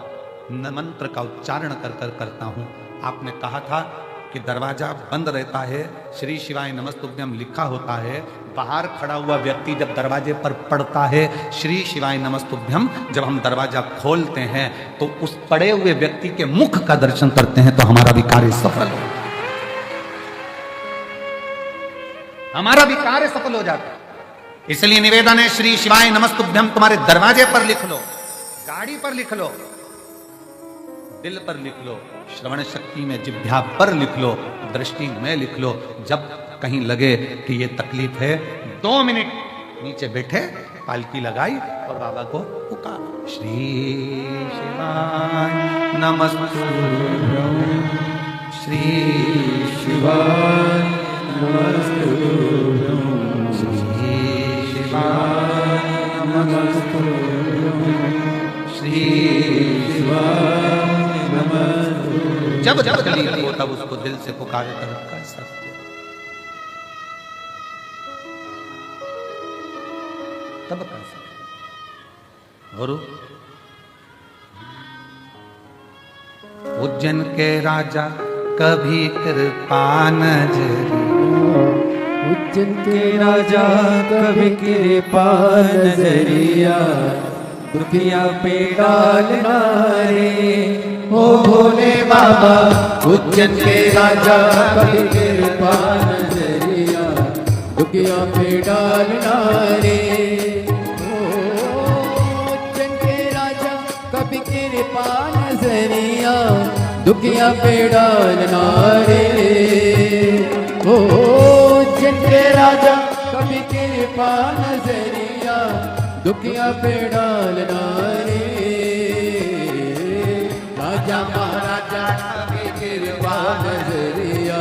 मंत्र का उच्चारण कर कर करता हूं। आपने कहा था कि दरवाजा बंद रहता है, श्री शिवाय नमस्तुभ्यम लिखा होता है, बाहर खड़ा हुआ व्यक्ति जब दरवाजे पर पड़ता है श्री शिवाय नमस्तुभ्यम, जब हम दरवाजा खोलते हैं तो उस पड़े हुए व्यक्ति के मुख का दर्शन करते हैं तो हमारा भी कार्य सफल हो, हमारा भी कार्य सफल हो जाता है। इसलिए निवेदन है, श्री शिवाय नमस्तुभ्यम तुम्हारे दरवाजे पर लिख लो, गाड़ी पर लिख लो, दिल पर लिख लो, श्रवण शक्ति में जिह्वा पर लिख लो, दृष्टि में लिख लो। जब कहीं लगे कि ये तकलीफ है, 2 मिनट नीचे बैठे, पालकी लगाई और बाबा को पुकारा, श्री शिवाय नमस्तुभ्यम, श्री शिवाय नमस्तुभ्यम, श्री शिवाय नमस्तुभ्यम, श्री शिवाय। जब जब तकलीफ हो तब उसको दिल से पुकारे कर सकते, तब कर सकते। गुरु उज्जैन के राजा कभी कृपा नजरी, उज्जैन के राजा कभी कृपा नजरिया, दुखिया पे डालना रे ओ भोले बाबा। उज्जैन के राजा कभी कृपा नजरिया, दुखिया पे डालना रे उज्जैन के राजा कभी कृपा नजरिया, दुखिया पे डालना रे ओ उज्जैन के राजा कभी कृपा नजरिया, दुखिया पे डालना रे। राजा महाराजा कभी कृपा नजरिया,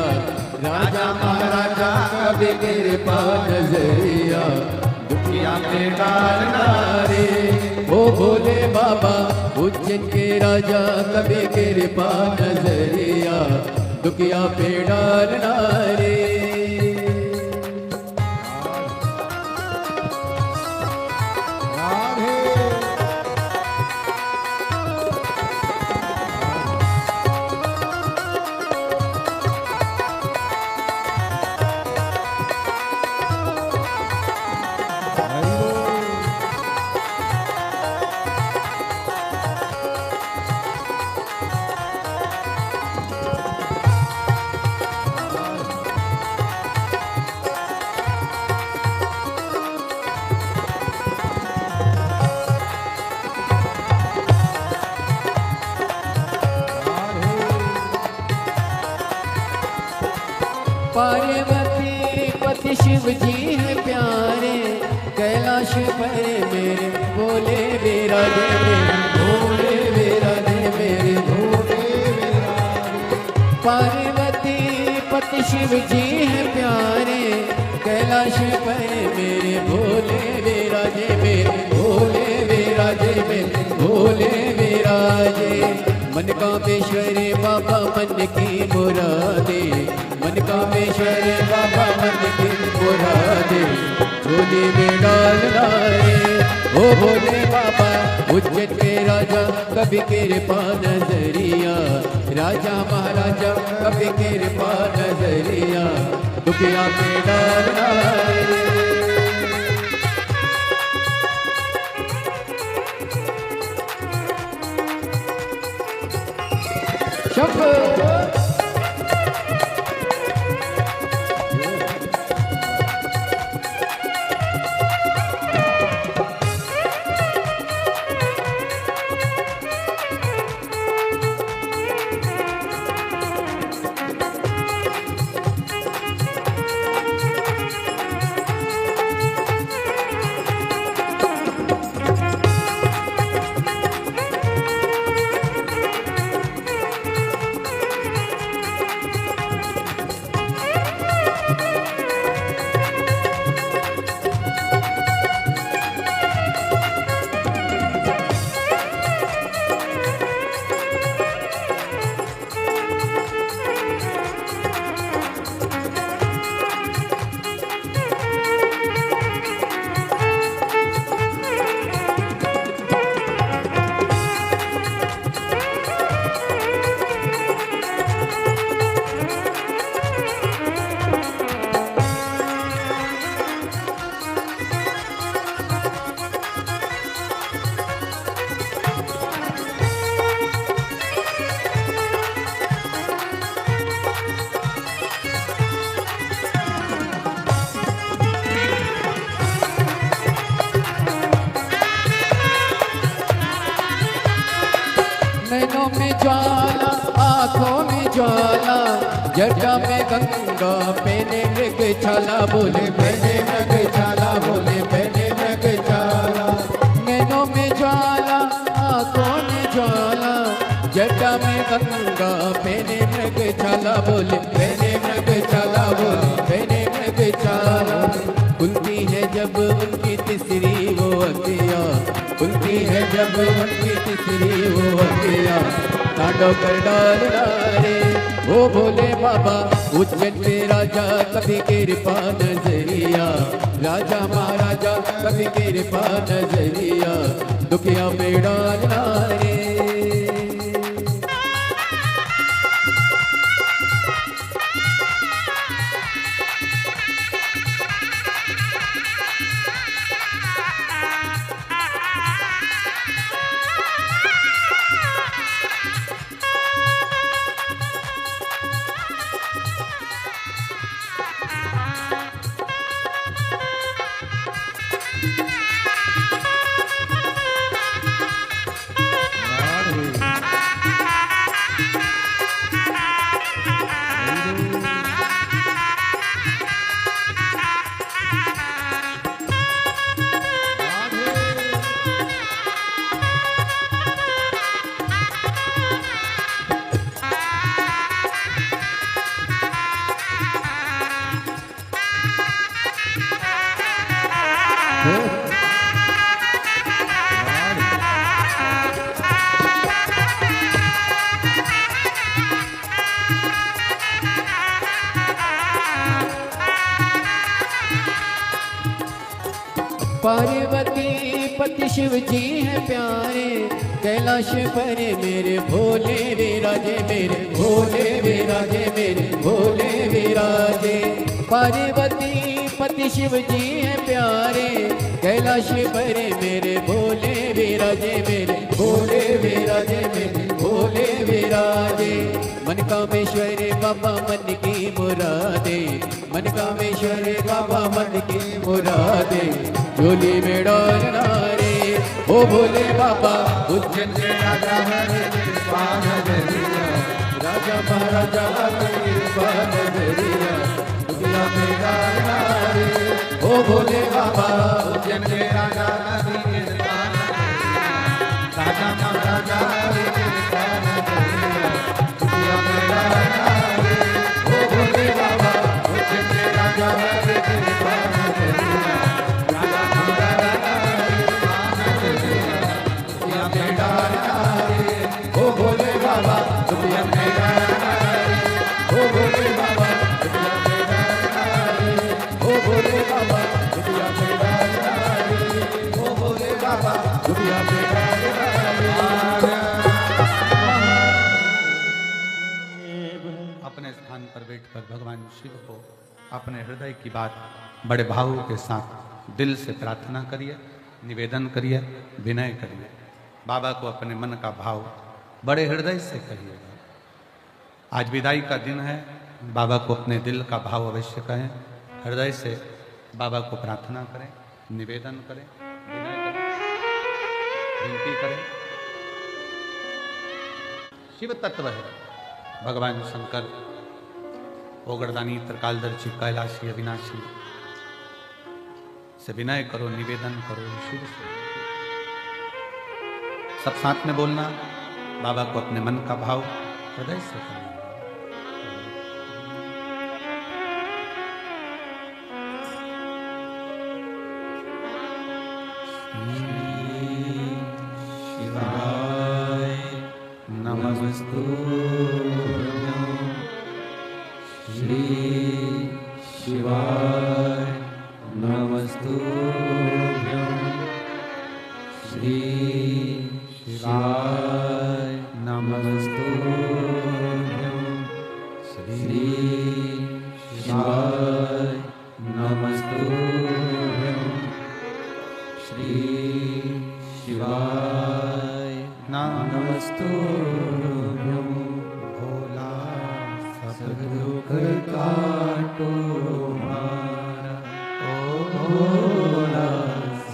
राजा महाराजा कभी कृपा नजरिया, दुखिया पे डालना रे ओ भोले बाबा। उज्जैन के राजा कभी कृपा नजरिया, दुखिया पे डालना रे। पार्वती पति शिव जी है प्यारे, कैलाश पर मेरे भोले विराजे, मेरे भोले विराजे, मेरे भोले विराजे। पार्वती पति शिव जी है प्यारे, कैलाश पर मेरे भोले विराजे, मेरे भोले विराजे, मेरे भोले विराजे। मन कामेश्वरी बाबा मन की मुरादे, मन कामेश्वरी बाबा मन की मुरादे, झोली में डालना रे ओ भोले बाबा। उज्जैन के राजा कभी कृपा नजरिया, राजा महाराजा कभी कृपा नजरिया, दुखिया पे डालना रे। नैनों में ज्वाला आँखों में ज्वाला जटा में गंगा पहने मृग छाला बोले पहने मृग छाला बोले पहने मृग छाला नैनों में ज्वाला आँखों में ज्वाला जटा में गंगा पहने मृग छाला बोले पहने मृग छाला बोले पहने मृग छाला खुलती है जब उनकी तीसरी वो अखियाँ खुलती है जब उनकी तीसरी वो अखियाँ तांडव कर डालना रे वो भोले बाबा उज्जैन पे राजा कभी कृपा नजरिया राजा महाराजा कभी कृपा नजरिया दुखिया पे डालना रे पार्वती पति शिव जी है प्यारे कैलाश पर मेरे भोले विराजे मेरे भोले विराजे मेरे भोले विराजे पार्वती पति शिव जी है प्यारे कैलाश पर मेरे भोले विराजे मेरे भोले विराजे मेरे भोले विराजे मन कामेश्वर बाबा मन की मुरादे मन कामेश्वर बाबा मन की मुरादे झोली में डालना रे ओ भोले बाबा उज्जैन के राजा हरे कृपा नजरिया राजा महाराजा हरे कृपा नजरिया दुनिया में डालना रे ओ भोले बाबा उज्जैन के राजा हरे कृपा नजरिया राजा महाराजा हरे कृपा नजरिया दुनिया में डालना रे ओ भोले बाबा उज्जैन के राजा हरे कृपा नजरिया ओ भोले बाबा दुनिया में डालना रे ओ भोले बाबा दुनिया में डालना रे ओ भोले बाबा दुनिया में डालना रे ओ भोले बाबा दुनिया में डालना रे। अपने स्थान पर बैठकर भगवान शिव को अपने हृदय की बात बड़े भाव के साथ दिल से प्रार्थना करिए, निवेदन करिए, विनय करिए। बाबा को अपने मन का भाव बड़े हृदय से कहिएगा। आज विदाई का दिन है, बाबा को अपने दिल का भाव अवश्य कहें, हृदय से बाबा को प्रार्थना करें, निवेदन करें, विनय करें, विनती करें। शिव तत्व है भगवान शंकर, ओगरदानी, त्रिकालदर्शी, कैलाशी, अविनाशी से विनय करो, निवेदन करो शिव से। सब साथ में बोलना, बाबा को अपने मन का भाव हृदय से करना। शिवाय नमस्तुभ्यं, श्री शिवाय नमस्तुभ्यं, श्री शिवाय नमस्तुभ्यं, श्री शिवाय नमस्तुभ्यं, श्री शिवाय नमस्तुभ्यं। भोला सब दुख काटो मारा, ओ भोला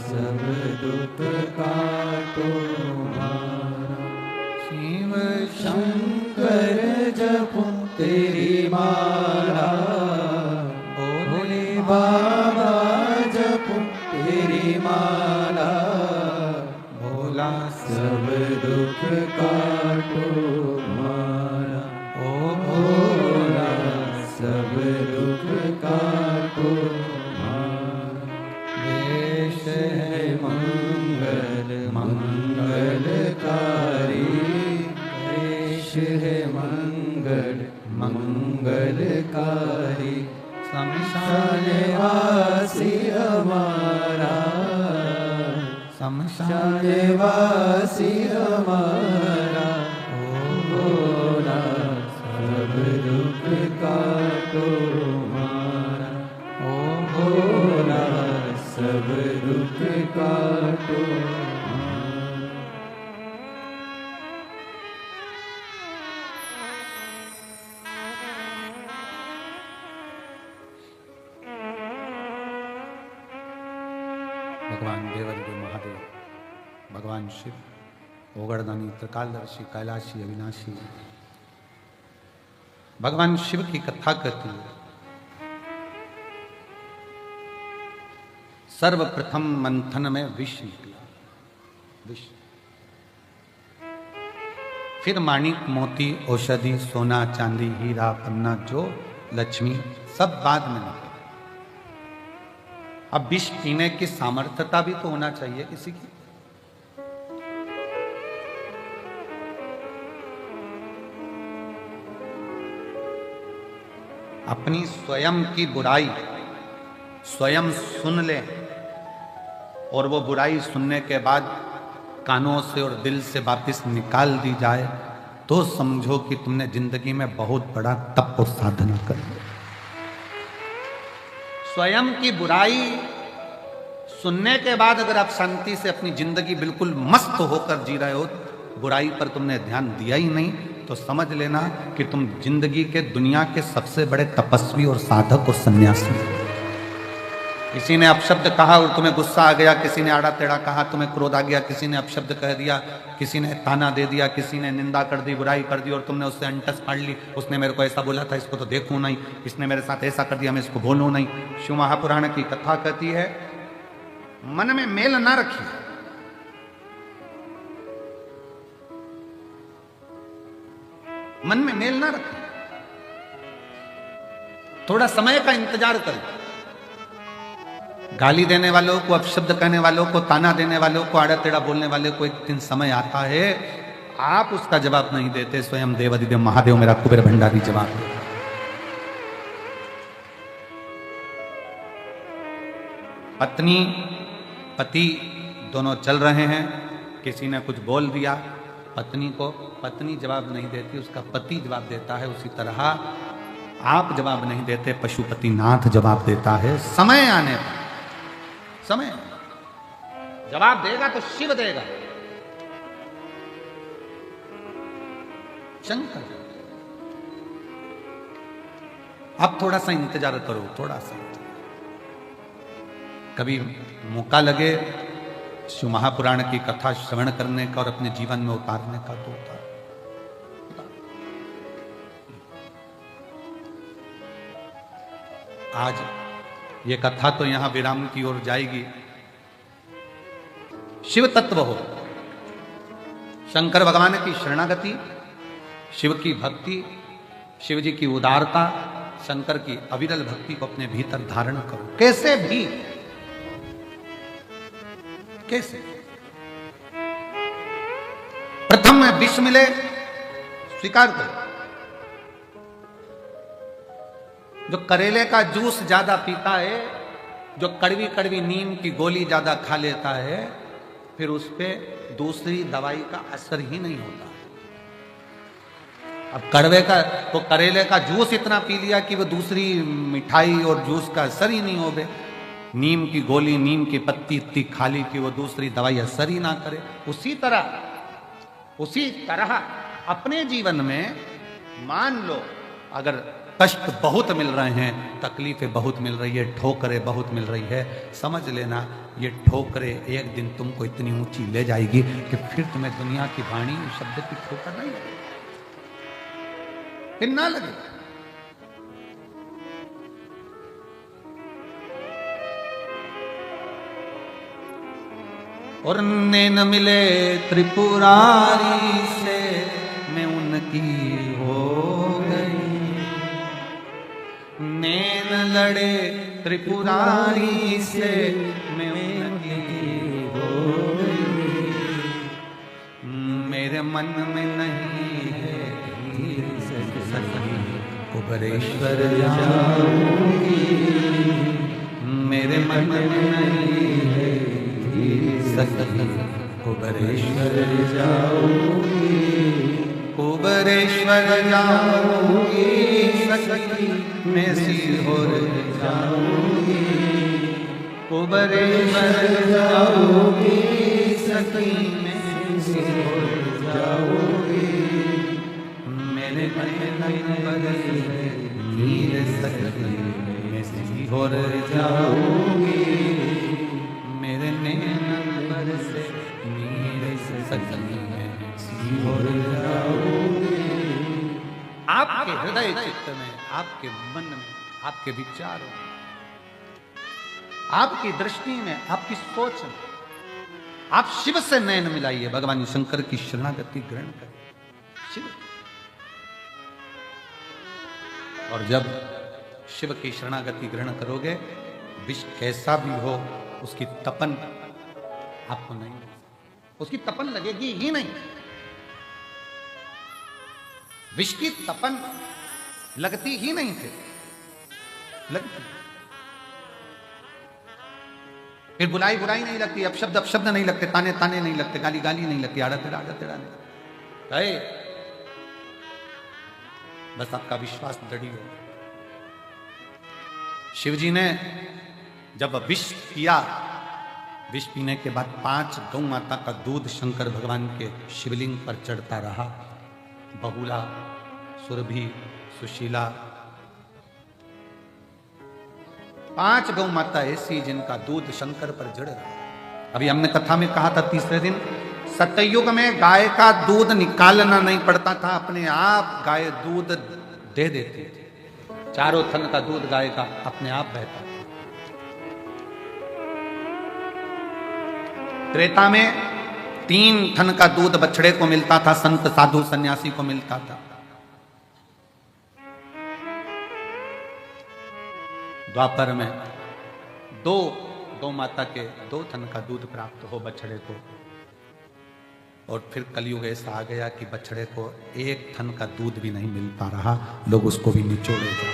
सब दुख काटो मारा, शिव तेरी माला, भोले बाबा जपूं तेरी माला, भोला सब दुख काटो मारा। ओ भोला सब दुख काटो मारा। देश है मंगल मंगलकारी, देश है मंगल मंगलकारी, शमशानवासी हमारा, शमशानवासी हमारा। ओ भोला सब दुख काटो मारा। ओ भोला सब दुख काटो मारा। भगवान देवादिदेव महादेव, भगवान शिव, ओगड़दानी, त्रिकालदर्शी, कैलाशी, अविनाशी, भगवान शिव की कथा कहती है। सर्वप्रथम मंथन में विष निकला, विष। फिर माणिक, मोती, औषधि, सोना, चांदी, हीरा, पन्ना, जो लक्ष्मी, सब बाद में निकला। अब विष पीने की सामर्थ्यता भी तो होना चाहिए किसी की। अपनी स्वयं की बुराई स्वयं सुन ले, और वो बुराई सुनने के बाद कानों से और दिल से वापस निकाल दी जाए, तो समझो कि तुमने जिंदगी में बहुत बड़ा तप और साधना कर ली। स्वयं की बुराई सुनने के बाद अगर आप शांति से अपनी जिंदगी बिल्कुल मस्त होकर जी रहे हो, बुराई पर तुमने ध्यान दिया ही नहीं, तो समझ लेना कि तुम जिंदगी के दुनिया के सबसे बड़े तपस्वी और साधक और सन्यासी। किसी ने अपशब्द कहा और तुम्हें गुस्सा आ गया, किसी ने आड़ा टेढ़ा कहा, तुम्हें क्रोध आ गया, किसी ने अपशब्द कह दिया, किसी ने ताना दे दिया, किसी ने निंदा कर दी, बुराई कर दी, और तुमने उससे अंटस फाड़ ली। उसने मेरे को ऐसा बोला था, इसको तो देखूं नहीं, इसने मेरे साथ ऐसा कर दिया, मैं इसको बोलूं नहीं। शिव महापुराण की कथा कहती है, मन में मेल ना रखिए। मन में मेल ना रखें, थोड़ा समय का इंतजार करें। गाली देने वालों को, अपशब्द कहने वालों को, ताना देने वालों को, आड़ा टेढ़ा बोलने वाले को एक दिन समय आता है, आप उसका जवाब नहीं देते, स्वयं देवादिदेव महादेव मेरा कुबेर भंडारी जवाब देता। पत्नी पति दोनों चल रहे हैं, किसी ने कुछ बोल दिया पत्नी को, पत्नी जवाब नहीं देती, उसका पति जवाब देता है। उसी तरह आप जवाब नहीं देते, पशुपतिनाथ जवाब देता है। समय आने पर, समय जवाब देगा तो शिव देगा, शंकर। अब थोड़ा सा इंतजार करो, थोड़ा सा। कभी मौका लगे शिव महापुराण की कथा श्रवण करने का और अपने जीवन में उतारने का, तो उतार। आज ये कथा तो यहां विराम की ओर जाएगी। शिव तत्व हो, शंकर भगवान की शरणागति, शिव की भक्ति, शिव जी की उदारता, शंकर की अविरल भक्ति को अपने भीतर धारण करो, कैसे भी, कैसे। प्रथम में विष मिले, स्वीकार करो। जो करेले का जूस ज्यादा पीता है, जो कड़वी कड़वी नीम की गोली ज्यादा खा लेता है, फिर उस पे दूसरी दवाई का असर ही नहीं होता। अब कड़वे का तो करेले का जूस इतना पी लिया कि वो दूसरी मिठाई और जूस का असर ही नहीं हो गए। नीम की गोली, नीम की पत्ती इतनी खा ली कि वो दूसरी दवाई असर ही ना करे। उसी तरह अपने जीवन में मान लो, अगर कष्ट बहुत मिल रहे हैं, तकलीफें बहुत मिल रही है, ठोकरें बहुत मिल रही है, समझ लेना ये ठोकरें एक दिन तुमको इतनी ऊंची ले जाएगी कि फिर तुम्हें दुनिया की वाणी शब्द की ठोकर नहीं लगेगी। फिर ना लगे। और नैन मिले त्रिपुरारी से मैं उनकी हो गई, नैन लड़े त्रिपुरारी से मैं उनकी हो गई, मेरे मन में नहीं है कुबरेश्वर जाऊंगी, मेरे मन में नहीं है कुबरेश्वर जाऊंगी, कुबरेश्वर जाऊंगी सखी मैं सीहोर जाऊंगी, कुबरेश्वर जाऊंगी सखी मैं सीहोर जाऊंगी, मेरे मन नीर सखी मैं सीहोर जाऊंगी, मेरे नैन पर से नीर सखी मैं सीहोर जाऊंगी। आपके हृदय चित्त में, आपके मन में, आपके विचारों में, आपकी दृष्टि में, आपकी सोच में आप शिव से नयन मिलाइए, भगवान शंकर की शरणागति ग्रहण करें शिव। और जब शिव की शरणागति ग्रहण करोगे, विष कैसा भी हो उसकी तपन आपको नहीं, उसकी तपन लगेगी ही नहीं। विष की तपन लगती ही नहीं थे, लगती फिर बुलाई बुराई नहीं लगती, अपशब्द नहीं लगते, ताने ताने नहीं लगते, गाली गाली नहीं लगती, आड़ा तेड़ा नहीं गए। बस आपका विश्वास दृढ़ हो। शिवजी ने जब विष पिया, विष पीने के बाद 5 गौ माता का दूध शंकर भगवान के शिवलिंग पर चढ़ता रहा। बहुला, सुरभि, सुशीला, 5 गौ माता ऐसी जिनका दूध शंकर पर जड़ रहा। अभी हमने कथा में कहा था तीसरे दिन, सतयुग में गाय का दूध निकालना नहीं पड़ता था, अपने आप गाय दूध दे देती थी। चारों थन का दूध गाय का अपने आप बहता था। त्रेता में 3 थन का दूध बछड़े को मिलता था, संत साधु सन्यासी को मिलता था। द्वापर में 2 गौ माता के 2 थन का दूध प्राप्त हो बछड़े को। और फिर कलयुग ऐसा आ गया कि बछड़े को 1 थन का दूध भी नहीं मिल पा रहा, लोग उसको भी निचोड़े जा,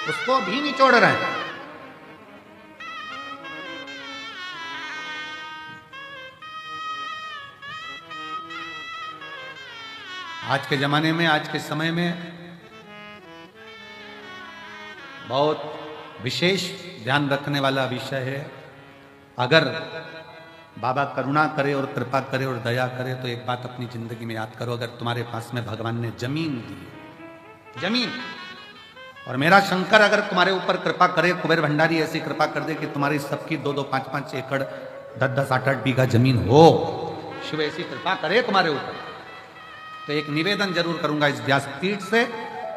उसको भी निचोड़ रहे हैं। आज के जमाने में, आज के समय में बहुत विशेष ध्यान रखने वाला विषय है। अगर बाबा करुणा करे और कृपा करे और दया करे तो एक बात अपनी जिंदगी में याद करो, अगर तुम्हारे पास में भगवान ने जमीन दी, जमीन, और मेरा शंकर अगर तुम्हारे ऊपर कृपा करे, कुबेर भंडारी ऐसी कृपा कर दे कि तुम्हारी सबकी 2-2, 5-5 एकड़, 10-10, 8-8 बीघा जमीन हो, शिव ऐसी कृपा करे तुम्हारे ऊपर, तो एक निवेदन जरूर करूंगा इस व्यासपीठ से,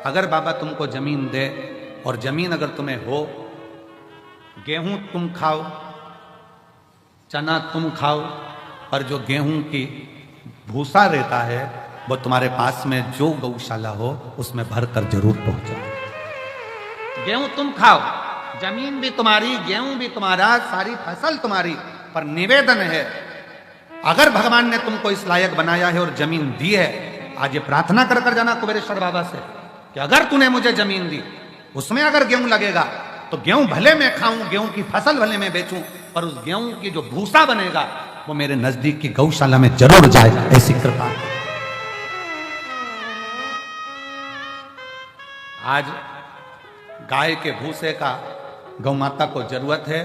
अगर बाबा तुमको जमीन दे और जमीन अगर तुम्हें हो, गेहूं तुम खाओ, चना तुम खाओ, पर जो गेहूं की भूसा रहता है वो तुम्हारे पास में जो गौशाला हो उसमें भर कर जरूर पहुंचाओ। गेहूं तुम खाओ, जमीन भी तुम्हारी, गेहूं भी तुम्हारा, सारी फसल तुम्हारी, पर निवेदन है, अगर भगवान ने तुमको इस लायक बनाया है और जमीन दी है, आज ये प्रार्थना कर कर जाना कुबेरेश्वर बाबा से कि अगर तूने मुझे जमीन दी, उसमें अगर गेहूं लगेगा तो गेहूं भले मैं खाऊं, गेहूं की फसल भले मैं बेचूं, पर उस गेहूं की जो भूसा बनेगा वो मेरे नजदीक की गौशाला में जरूर जाए, ऐसी कृपा। आज गाय के भूसे का गौ माता को जरूरत है।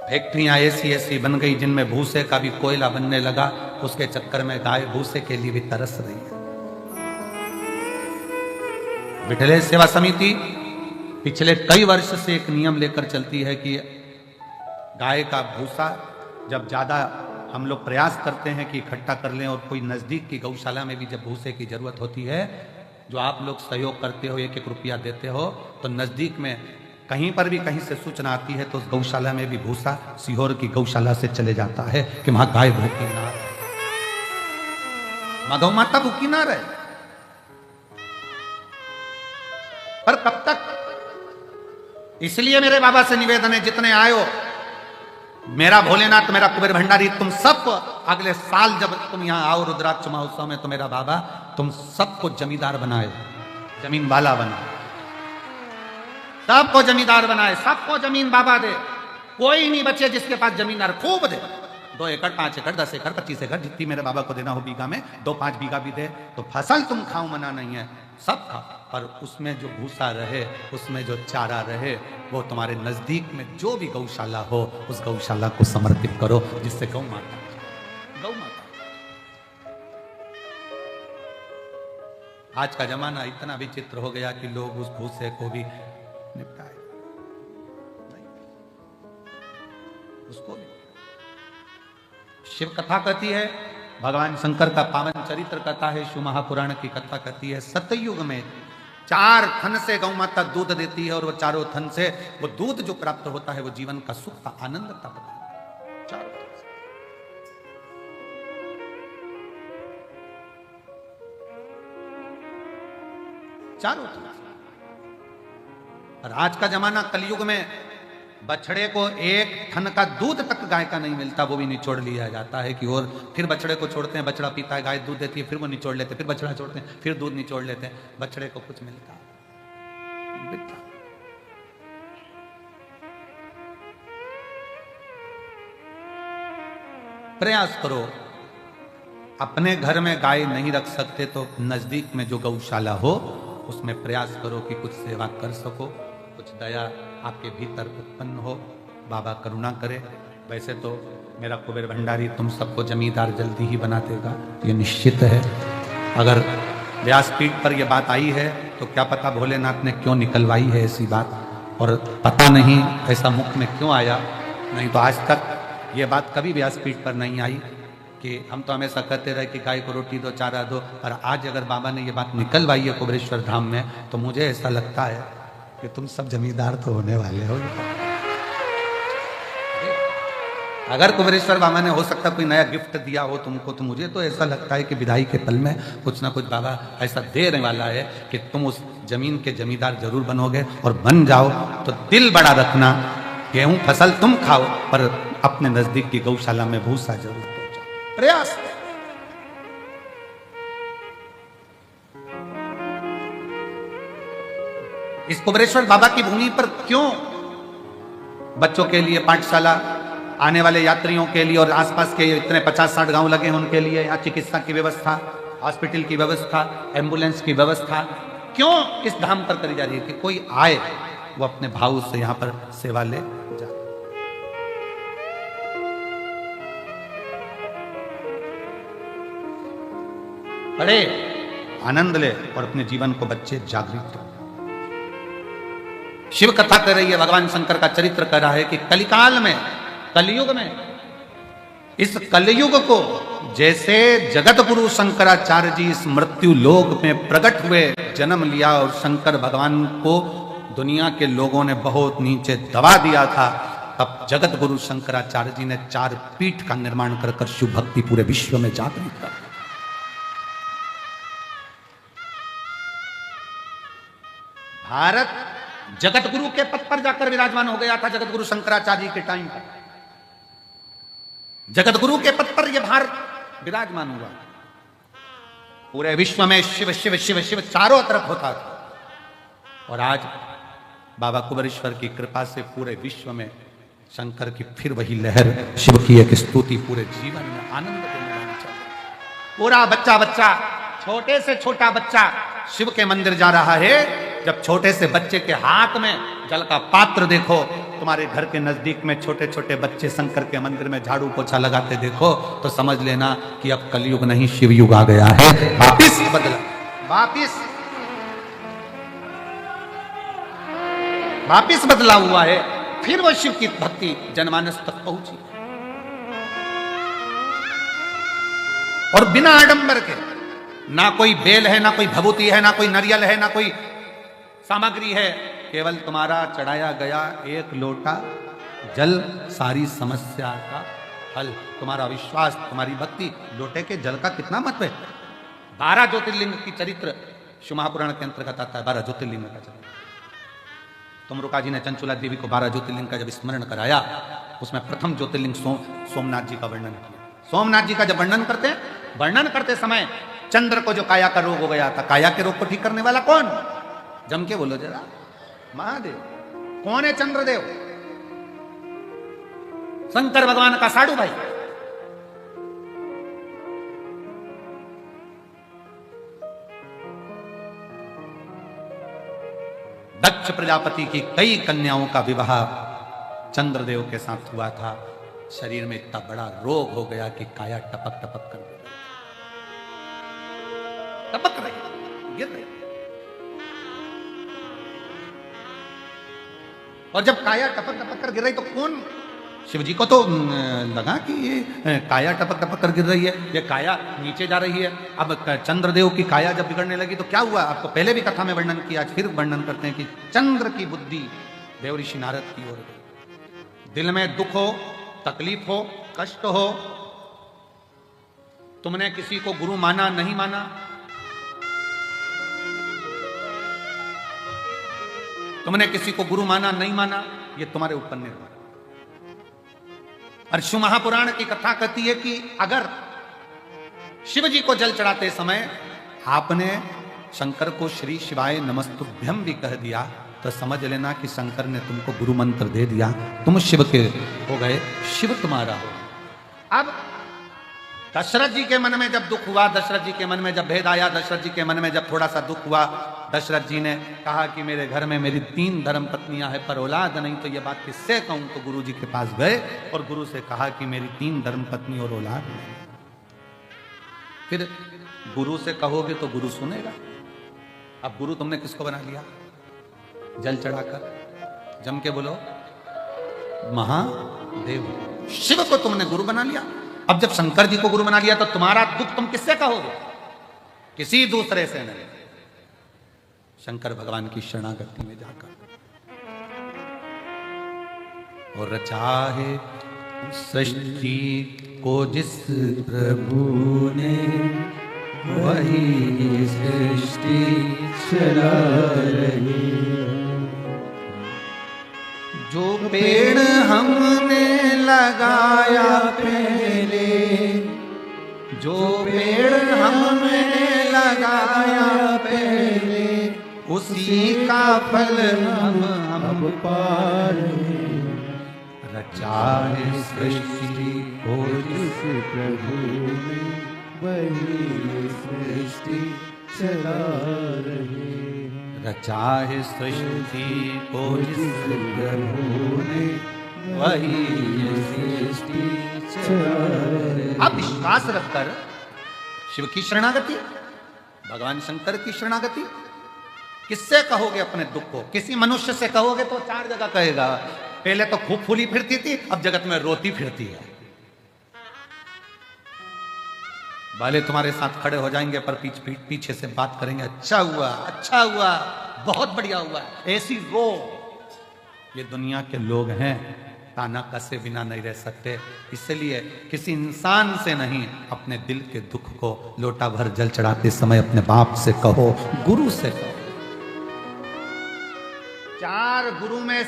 फैक्ट्रियां ऐसी ऐसी बन गई जिनमें भूसे का भी कोयला बनने लगा, उसके चक्कर में गाय भूसे के लिए भी तरस रही है। विठलेश सेवा समिति पिछले कई वर्ष से एक नियम लेकर चलती है कि गाय का भूसा जब ज्यादा हम लोग प्रयास करते हैं कि इकट्ठा कर लें, और कोई नज़दीक की गौशाला में भी जब भूसे की जरूरत होती है, जो आप लोग सहयोग करते हो, 1-1 रुपया देते हो, तो नज़दीक में कहीं पर भी कहीं से सूचना आती है तो उस गौशाला में भी भूसा सीहोर की गौशाला से चले जाता है कि वहां गाय भूखी ना रहे, वहां गौ माता भूखी ना रहे। पर कब तक? इसलिए मेरे बाबा से निवेदन है, जितने आयो, मेरा भोलेनाथ, मेरा कुबेर भंडारी, तुम सब अगले साल जब तुम यहां आओ रुद्राक्ष महोत्सव में, तो मेरा बाबा तुम सबको जमींदार बनाए, जमीन वाला बनाए, सबको जमींदार बनाए, सबको जमीन बाबा दे, कोई नहीं बचे जिसके पास जमींदार, खूब दे, 2 एकड़ 5 एकड़ 10 एकड़ 25 एकड़ जितनी मेरे बाबा को देना हो बीघा में, 2-5 बीघा भी दे, तो फसल तुम खाओ, मना नहीं है, सब खाओ, पर उसमें जो भूसा रहे, उसमें जो चारा रहे, वो तुम्हारे नजदीक में जो भी गौशाला हो, उस गौशाला को समर्पित करो, जिससे गौ माता। आज का जमाना इतना विचित्र हो गया कि लोग उस भूसे को भी निपटाए, उसको भी। शिव कथा कहती है, भगवान शंकर का पावन चरित्र कथा है, शिव महापुराण की कथा कहती है, सतयुग में 4 थन से गौ माता दूध देती है, और वो चारों थन से वो दूध जो प्राप्त होता है वो जीवन का सुख का आनंद का प्रदान, चारों थन से। चारों थन से। और आज का जमाना कलयुग में बछड़े को 1 थन का दूध तक गाय का नहीं मिलता, वो भी निचोड़ लिया जाता है कि और फिर बछड़े को छोड़ते हैं, बछड़ा पीता है, गाय दूध देती है, फिर वो निचोड़ लेते हैं, फिर बछड़ा छोड़ते हैं, फिर दूध निचोड़ लेते हैं, बछड़े को कुछ मिलता बिल्कुल। प्रयास करो, अपने घर में गाय नहीं रख सकते तो नजदीक में जो गौशाला हो उसमें प्रयास करो कि कुछ सेवा कर सको, कुछ दया आपके भीतर उत्पन्न हो, बाबा करुणा करे। वैसे तो मेरा कुबेर भंडारी तुम सबको जमींदार जल्दी ही बना देगा, ये निश्चित है। अगर व्यासपीठ पर यह बात आई है तो क्या पता भोलेनाथ ने क्यों निकलवाई है ऐसी बात, और पता नहीं ऐसा मुख में क्यों आया, नहीं तो आज तक ये बात कभी व्यासपीठ पर नहीं आई कि हम तो हमेशा कहते रहे कि गाय को रोटी दो, चारा दो, और आज अगर बाबा ने ये बात निकलवाई है कुबेरेश्वर धाम में, तो मुझे ऐसा लगता है कि तुम सब जमींदार तो होने वाले हो। अगर कुबेरेश्वर बाबा ने हो सकता कोई नया गिफ्ट दिया हो तुमको, तो मुझे तो ऐसा लगता है कि विदाई के पल में कुछ ना कुछ बाबा ऐसा देने वाला है कि तुम उस जमीन के जमींदार जरूर बनोगे, और बन जाओ तो दिल बड़ा रखना, गेहूं फसल तुम खाओ पर अपने नजदीक की गौशाला में भूसा जरूर पहुंचाओ। प्रयास इस कुबेरेश्वर बाबा की भूमि पर क्यों बच्चों के लिए पाठशाला, आने वाले यात्रियों के लिए और आसपास के इतने 50-60 गांव लगे हैं उनके लिए यहाँ चिकित्सा की व्यवस्था, हॉस्पिटल की व्यवस्था, एम्बुलेंस की व्यवस्था क्यों इस धाम पर करी जा रही है कि कोई आए वो अपने भाव से यहाँ पर सेवा ले जाए। पढ़े, आनंद ले और अपने जीवन को बच्चे जागृत करो। शिव कथा कर रही है, भगवान शंकर का चरित्र कर रहा है कि कलिकाल में, कलयुग में, इस कलयुग को जैसे जगत गुरु शंकराचार्य जी इस मृत्यु लोक में प्रकट हुए, जन्म लिया और शंकर भगवान को दुनिया के लोगों ने बहुत नीचे दबा दिया था, तब जगत गुरु शंकराचार्य जी ने 4 पीठ का निर्माण कर शिव भक्ति पूरे विश्व में जागृत कर। भारत जगत गुरु के पद पर जाकर विराजमान हो गया था जगत गुरु शंकराचार्य जी के टाइम पर। जगत गुरु के पद पर यह भारत विराजमान हुआ, पूरे विश्व में शिव शिव शिव शिव चारों तरफ होता था। और आज बाबा कुबेरेश्वर की कृपा से पूरे विश्व में शंकर की फिर वही लहर, शिव की एक स्तुति पूरे जीवन में आनंद देने वाली चल रही। पूरा बच्चा बच्चा, छोटे से छोटा बच्चा शिव के मंदिर जा रहा है। जब छोटे से बच्चे के हाथ में जल का पात्र देखो, तुम्हारे घर के नजदीक में छोटे छोटे बच्चे शंकर के मंदिर में झाड़ू पोछा लगाते देखो, तो समझ लेना कि अब कलयुग नहीं शिव युग आ गया है, वापिस बदला हुआ है। फिर वो शिव की भक्ति जनमानस तक पहुंची। और बिना आडंबर के, ना कोई बेल है, ना कोई भभूति है, ना कोई नारियल है, ना कोई सामग्री है, केवल तुम्हारा चढ़ाया गया एक लोटा जल सारी समस्या का हल। तुम्हारा विश्वास, तुम्हारी भक्ति, लोटे के जल का कितना महत्व है। 12 ज्योतिर्लिंग की चरित्र शिव महापुराण के अंतर्गत आता है। 12 ज्योतिर्लिंग का चरित्र तुमरुका जी ने चंचुला देवी को 12 ज्योतिर्लिंग का जब स्मरण कराया, उसमें प्रथम ज्योतिर्लिंग सोमनाथ जी का वर्णन किया। सोमनाथ जी का जब वर्णन करते समय चंद्र को जो काया का रोग हो गया था, काया के रोग को ठीक करने वाला कौन? जम के बोलो जरा, महादेव। कौन है चंद्रदेव? शंकर भगवान का साडू भाई। दक्ष प्रजापति की कई कन्याओं का विवाह चंद्रदेव के साथ हुआ था। शरीर में इतना बड़ा रोग हो गया कि काया टपक टपक कर टपक रही, गिर रही। और जब काया टपक टपक कर गिर रही तो कौन? शिव जी को तो लगा कि ये काया टपक टपक कर गिर रही है, ये काया नीचे जा रही है। अब चंद्रदेव की काया जब बिगड़ने लगी तो क्या हुआ? आपको पहले भी कथा में वर्णन किया, आज फिर वर्णन करते हैं कि चंद्र की बुद्धि देव ऋषि नारद की ओर गई। दिल में दुख हो, तकलीफ हो, कष्ट हो, तुमने किसी को गुरु माना नहीं माना, तुमने किसी को गुरु माना नहीं माना, ये तुम्हारे ऊपर निर्भर। और शिव महापुराण की कथा कहती है कि अगर शिव जी को जल चढ़ाते समय आपने शंकर को श्री शिवाय नमस्तुभ्यम भी कह दिया तो समझ लेना कि शंकर ने तुमको गुरु मंत्र दे दिया, तुम शिव के हो गए, शिव तुम्हारा हो। अब दशरथ जी के मन में जब दुख हुआ, दशरथ जी के मन में जब भेद आया, दशरथ जी के मन में जब थोड़ा सा दुख हुआ, दशरथ जी ने कहा कि मेरे घर में मेरी 3 धर्म पत्नियां हैं पर औलाद नहीं, तो ये बात किससे कहूं? तो गुरु जी के पास गए और गुरु से कहा कि मेरी 3 धर्म पत्नी और औलाद नहीं। फिर गुरु से कहोगे तो गुरु सुनेगा। अब गुरु तुमने किसको बना लिया? जल चढ़ाकर जम के बोलो महादेव। शिव को तुमने गुरु बना लिया। अब जब शंकर जी को गुरु बना लिया तो तुम्हारा दुख तुम किससे कहोगे? किसी दूसरे से नहीं, शंकर भगवान की शरणागति में जाकर। और चाहे सृष्टि को जिस प्रभु ने वही सृष्टि चला रही। जो पेड़ हमने लगाया पहले, जो पेड़ हमने लगाया पहले, उसी का फल हम पा रहे। रचा है सृष्टि को जिस प्रभु ने वही सृष्टि चला रहे। रचा है सृष्टि को जिस प्रभु ने वही सृष्टि चला रहे। आप विश्वास रखकर शिव की शरणागति, भगवान शंकर की शरणागति किससे कहोगे अपने दुख को? किसी मनुष्य से कहोगे तो 4 जगह कहेगा। पहले तो खूब फूली फिरती थी, अब जगत में रोती फिरती है। वाले तुम्हारे साथ खड़े हो जाएंगे पर पीछे से बात करेंगे, अच्छा हुआ, अच्छा हुआ, बहुत बढ़िया हुआ, ऐसी रो। ये दुनिया के लोग हैं, ताना कसे बिना नहीं रह सकते। इसलिए किसी इंसान से नहीं, अपने दिल के दुख को लोटा भर जल चढ़ाते समय अपने बाप से कहो, गुरु से कहो। 4 गुरु में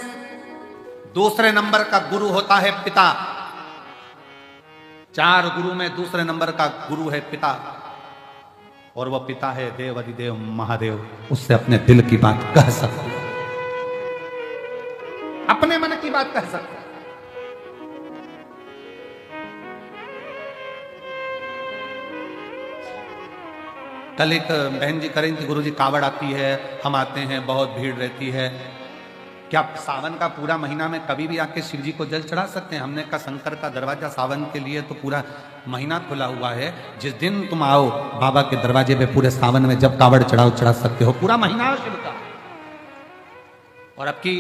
दूसरे नंबर का गुरु होता है पिता। 4 गुरु में दूसरे नंबर का गुरु है पिता, और वह पिता है देव अधिदेव महादेव। उससे अपने दिल की बात कह सकते हो, अपने मन की बात कह सकते हो। कल एक बहन जी करें थी, गुरु जी कावड़ आती है, हम आते हैं, बहुत भीड़ रहती है, क्या सावन का पूरा महीना में कभी भी आके शिव जी को जल चढ़ा सकते हैं? हमने कहा शंकर का दरवाजा सावन के लिए तो पूरा महीना खुला हुआ है। जिस दिन तुम आओ बाबा के दरवाजे पे, पूरे सावन में जब कावड़ चढ़ाओ चढ़ा सकते हो, पूरा महीना है शिव का। और अब की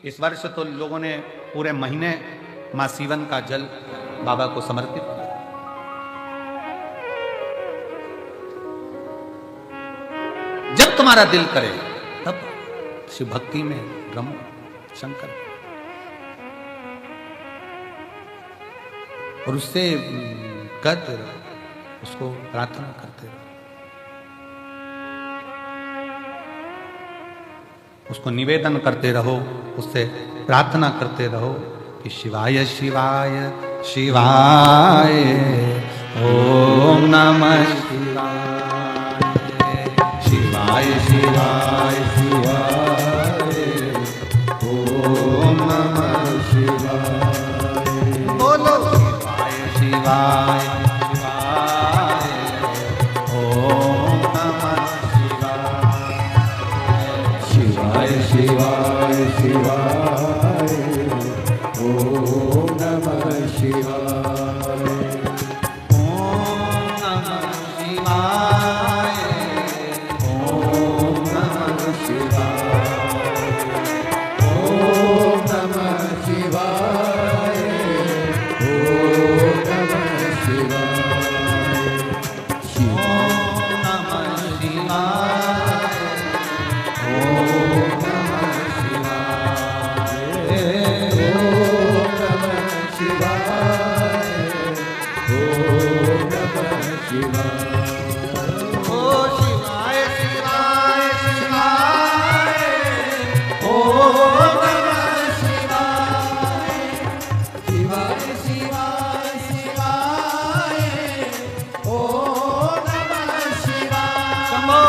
इस वर्ष तो लोगों ने पूरे महीने मां सीवन का जल बाबा को समर्पित किया। तुम्हारा दिल करे तब शिव भक्ति में रमो शंकर, और उससे करते रहो, उसको प्रार्थना करते रहो, उसको निवेदन करते रहो, उससे प्रार्थना करते रहो कि शिवाय शिवाय शिवाय ओम नमः शिवाय, शिवाय शिवाय शिवाय ओम नमः शिवाय, बोलो शिवाय शिवाय शिवाय ओम नमः शिवाय, शिवाय शिवाय शिवाय ओम नमः शिवाय, ओम नमः शिवाय ओम नमः शिवाय, ओम नमः शिवाय, ओम नमः शिवाय, ओम नमः शिवाय ओम नमः शिवाय, ओम नमः शिवाय, ओम नमः शिवाय। ओ शिवाय शिवाय शिवाय ओम नमः शिवाय, शिवाय शिवाय शिवाय, ओम नमः शिवाय। शंभो।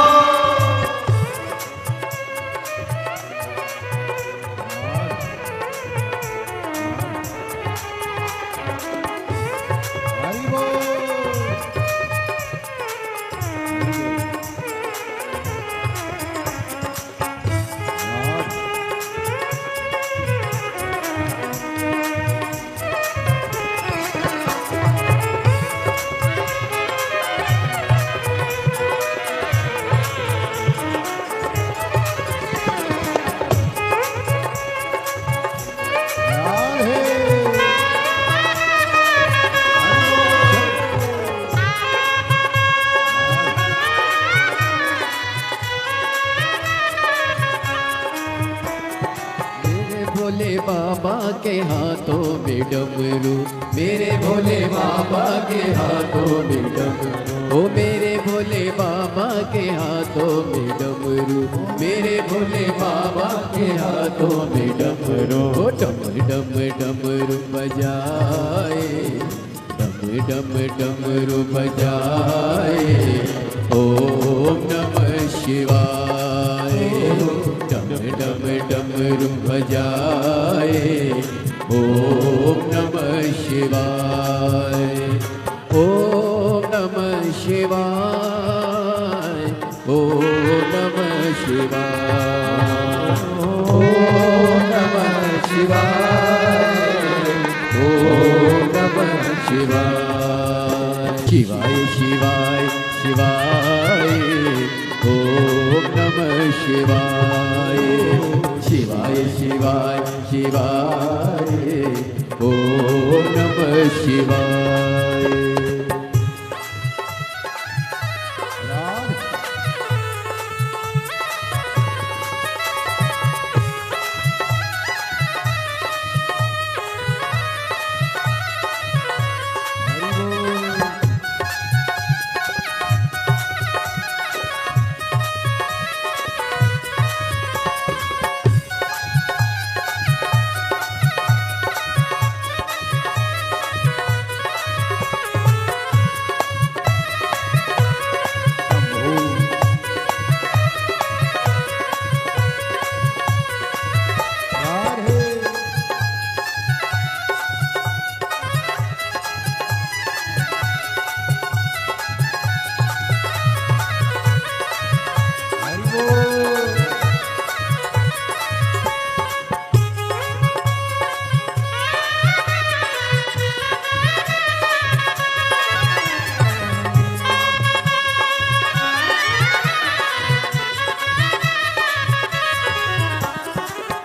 हरि बोल। मेरे भोले बाबा के हाथों में डमरू, मेरे भोले बाबा के हाथों में डमरू, ओ मेरे भोले बाबा के हाथों में डमरू, मेरे भोले बाबा के हाथों में डमरू, ओ डम डम डमरू बजाए, डम डम डमरू बजाए, ओम नमः शिवाय, डम डम डमरू बजाए, ओम नमः शिवाय, ओम नमः शिवाय, ओम नमः शिवाय, ओम नमः शिवाय, ओम नमः शिवाय, शिवाय शिवाय शिवाय, ओम नमः शिवाय, शिवाय शिवाय शिवाय, ओम नमः शिवाय।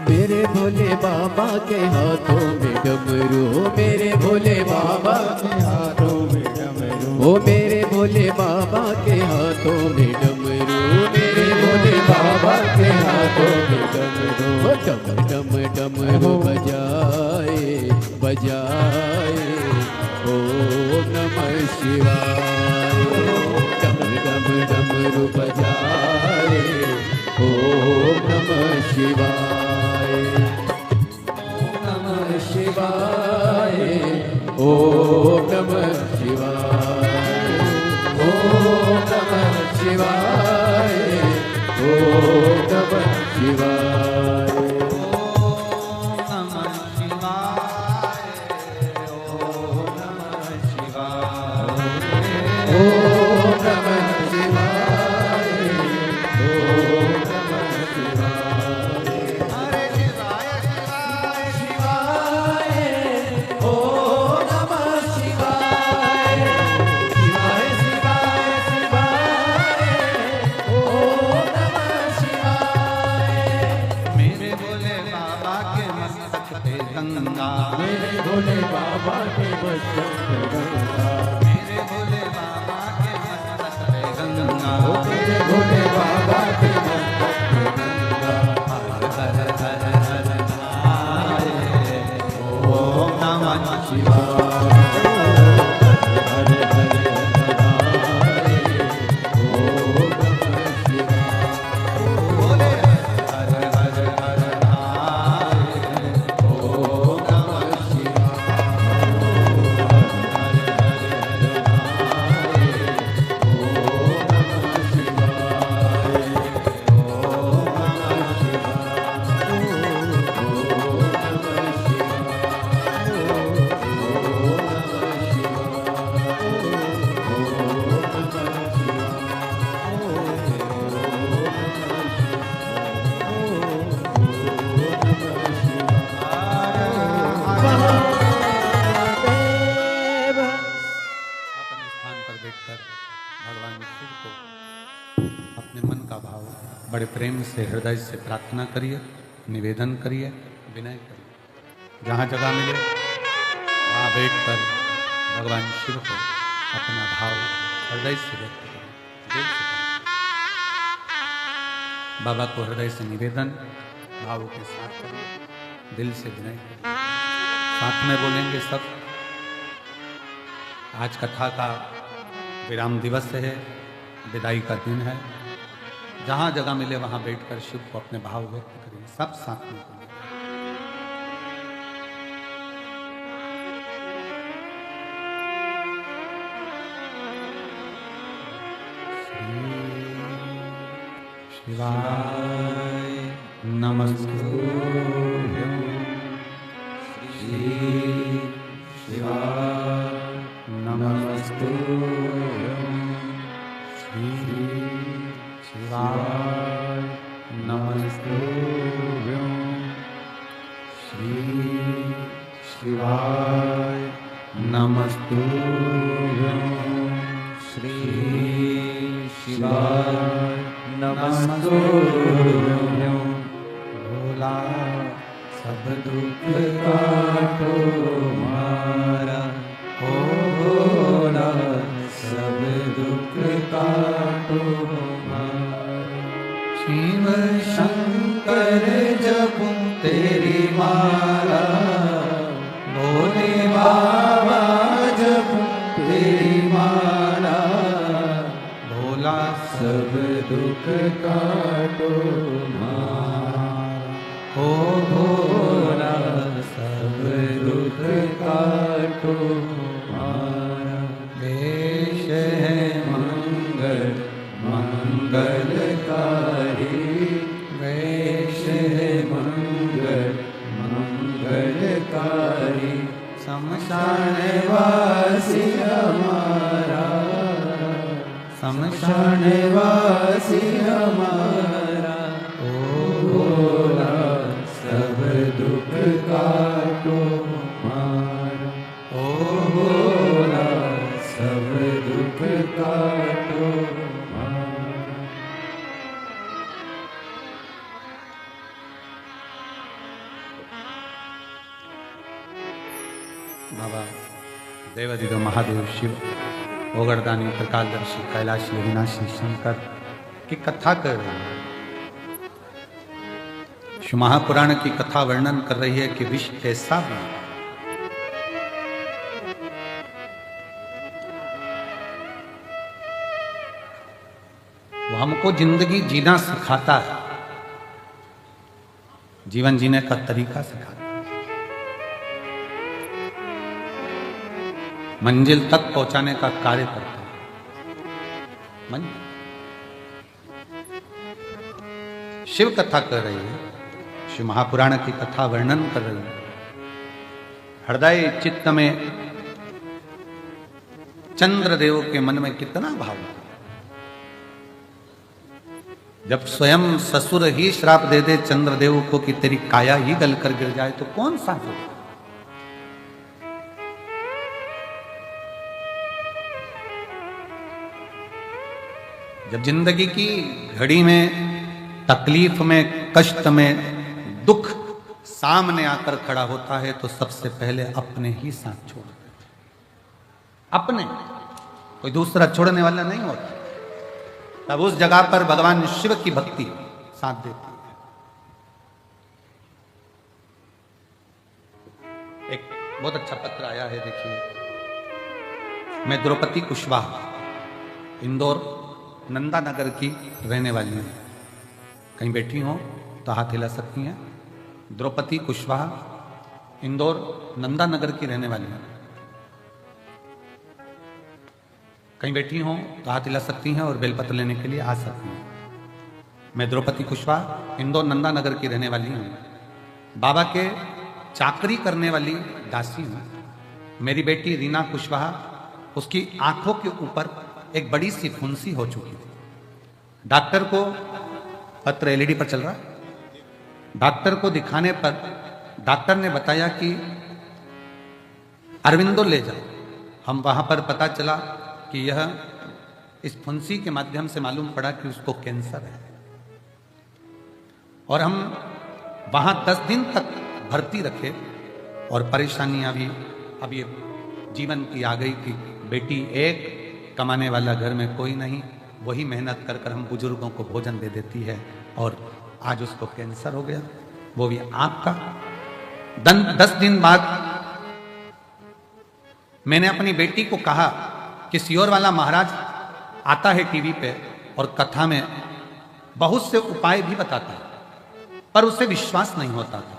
मेरे भोले बाबा के हाथों में डमरू, मेरे भोले बाबा के हाथों में डमरू, ओ मेरे भोले बाबा के हाथों में डमरू, मेरे भोले बाबा के हाथों में डमरू डम डम डमरू बजाए बजाए ओम नमः शिवाय डम डम डमरू बजाए ओम नमः शिवाय नमः शिवाय ओम नमः शिवाय ओम नमः शिवाय ओम नमः शिवाय मेरे भोले बाबा के मस्तक पे गंगा मेरे भोले बाबा के मस्तक पे गंगा मेरे भोले बाबा के मस्तक पे गंगा हर हर हर हर ओम नमः शिवाय हर हर बड़े प्रेम से हृदय से प्रार्थना करिए, निवेदन करिए, विनय करिए। जहाँ जगह मिले वहाँ बैठकर भगवान शिव को अपना भाव हृदय से व्यक्त करें, दिल से करें। बाबा को हृदय से निवेदन भावों के साथ करिए, दिल से विनय करिए। साथ में बोलेंगे सब। आज कथा का विराम दिवस है, विदाई का दिन है। जहाँ जगह मिले वहाँ बैठकर शिव को अपने भाव व्यक्त करिए, सब साथ में बोलिए। शिवाय नमस्तुभ्यं श्री शिवाय नमस्तुभ्यं श्री शिवाय नमस्तुभ्यं श्री शिवाय नमस्तुभ्यं श्री शिवाय नमस्तुभ्यं। भोला सब दुख काटो मारा, ओ भोला सब दुख काटो मारा। शिव शंकर जपूं तेरी माला, भोले बाबा जपूं तेरी माला। भोला सब दुख काटो मारा, ओ भोला सब दुख काटो मारा। वेश है मंगल मंगलकारी, वेश है मंगल मंगलकारी। शमशान वासी हमारा, शमशान वासी हमारा। ओ भोला सब दुख काटो मारा, ओ भोला सब दुख काटो मारा। बाबा देवादिदेव महादेव शिव, ओगरदानी, त्रिकालदर्शी, कैलाशी, अविनाशी शंकर की कथा कर रहे हैं। शिव महापुराण की कथा वर्णन कर रही है कि विष कैसा भी वो हमको जिंदगी जीना सिखाता है, जीवन जीने का तरीका सिखाता है, मंजिल तक पहुंचाने का कार्य करता है। शिव कथा कर रही है, शिव महापुराण की कथा वर्णन कर रही है। हृदय चित्त में चंद्रदेव के मन में कितना भाव होता है। जब स्वयं ससुर ही श्राप दे दे चंद्रदेव को कि तेरी काया ही गल कर गिर जाए तो कौन सा हो। जब जिंदगी की घड़ी में तकलीफ में कष्ट में दुख सामने आकर खड़ा होता है तो सबसे पहले अपने ही साथ छोड़ देते, अपने, कोई दूसरा छोड़ने वाला नहीं होता। तब उस जगह पर भगवान शिव की भक्ति साथ देती है। एक बहुत अच्छा पत्र आया है, देखिए। मैं द्रौपदी कुशवाहा, इंदौर नंदा नगर की रहने वाली हूं। कहीं बैठी हो तो हाथ हिला सकती हैं। द्रौपदी कुशवाहा, इंदौर नंदा नगर की रहने वाली हैं। कहीं बैठी हो तो हाथ हिला सकती हैं और बेलपत्र लेने के लिए आ सकती हैं। मैं द्रौपदी कुशवाहा, इंदौर नंदा नगर की रहने वाली हूँ। बाबा के चाकरी करने वाली दासी हूँ। मेरी बेटी रीना कुशवाहा, उसकी आंखों के ऊपर एक बड़ी सी फुंसी हो चुकी थी। डॉक्टर को, पत्र एलईडी पर चल रहा है, डॉक्टर को दिखाने पर डॉक्टर ने बताया कि अरविंदो ले जाओ। हम वहां पर पता चला कि यह इस फुंसी के माध्यम से मालूम पड़ा कि उसको कैंसर है। और हम वहां 10 दिन तक भर्ती रखे और परेशानियां भी अब ये जीवन की आ गई कि बेटी एक, कमाने वाला घर में कोई नहीं, वही मेहनत कर कर हम बुजुर्गों को भोजन दे देती है और आज उसको कैंसर हो गया, वो भी आंख का। 10 दिन बाद मैंने अपनी बेटी को कहा कि सियोर वाला महाराज आता है टीवी पे और कथा में बहुत से उपाय भी बताता है, पर उसे विश्वास नहीं होता था।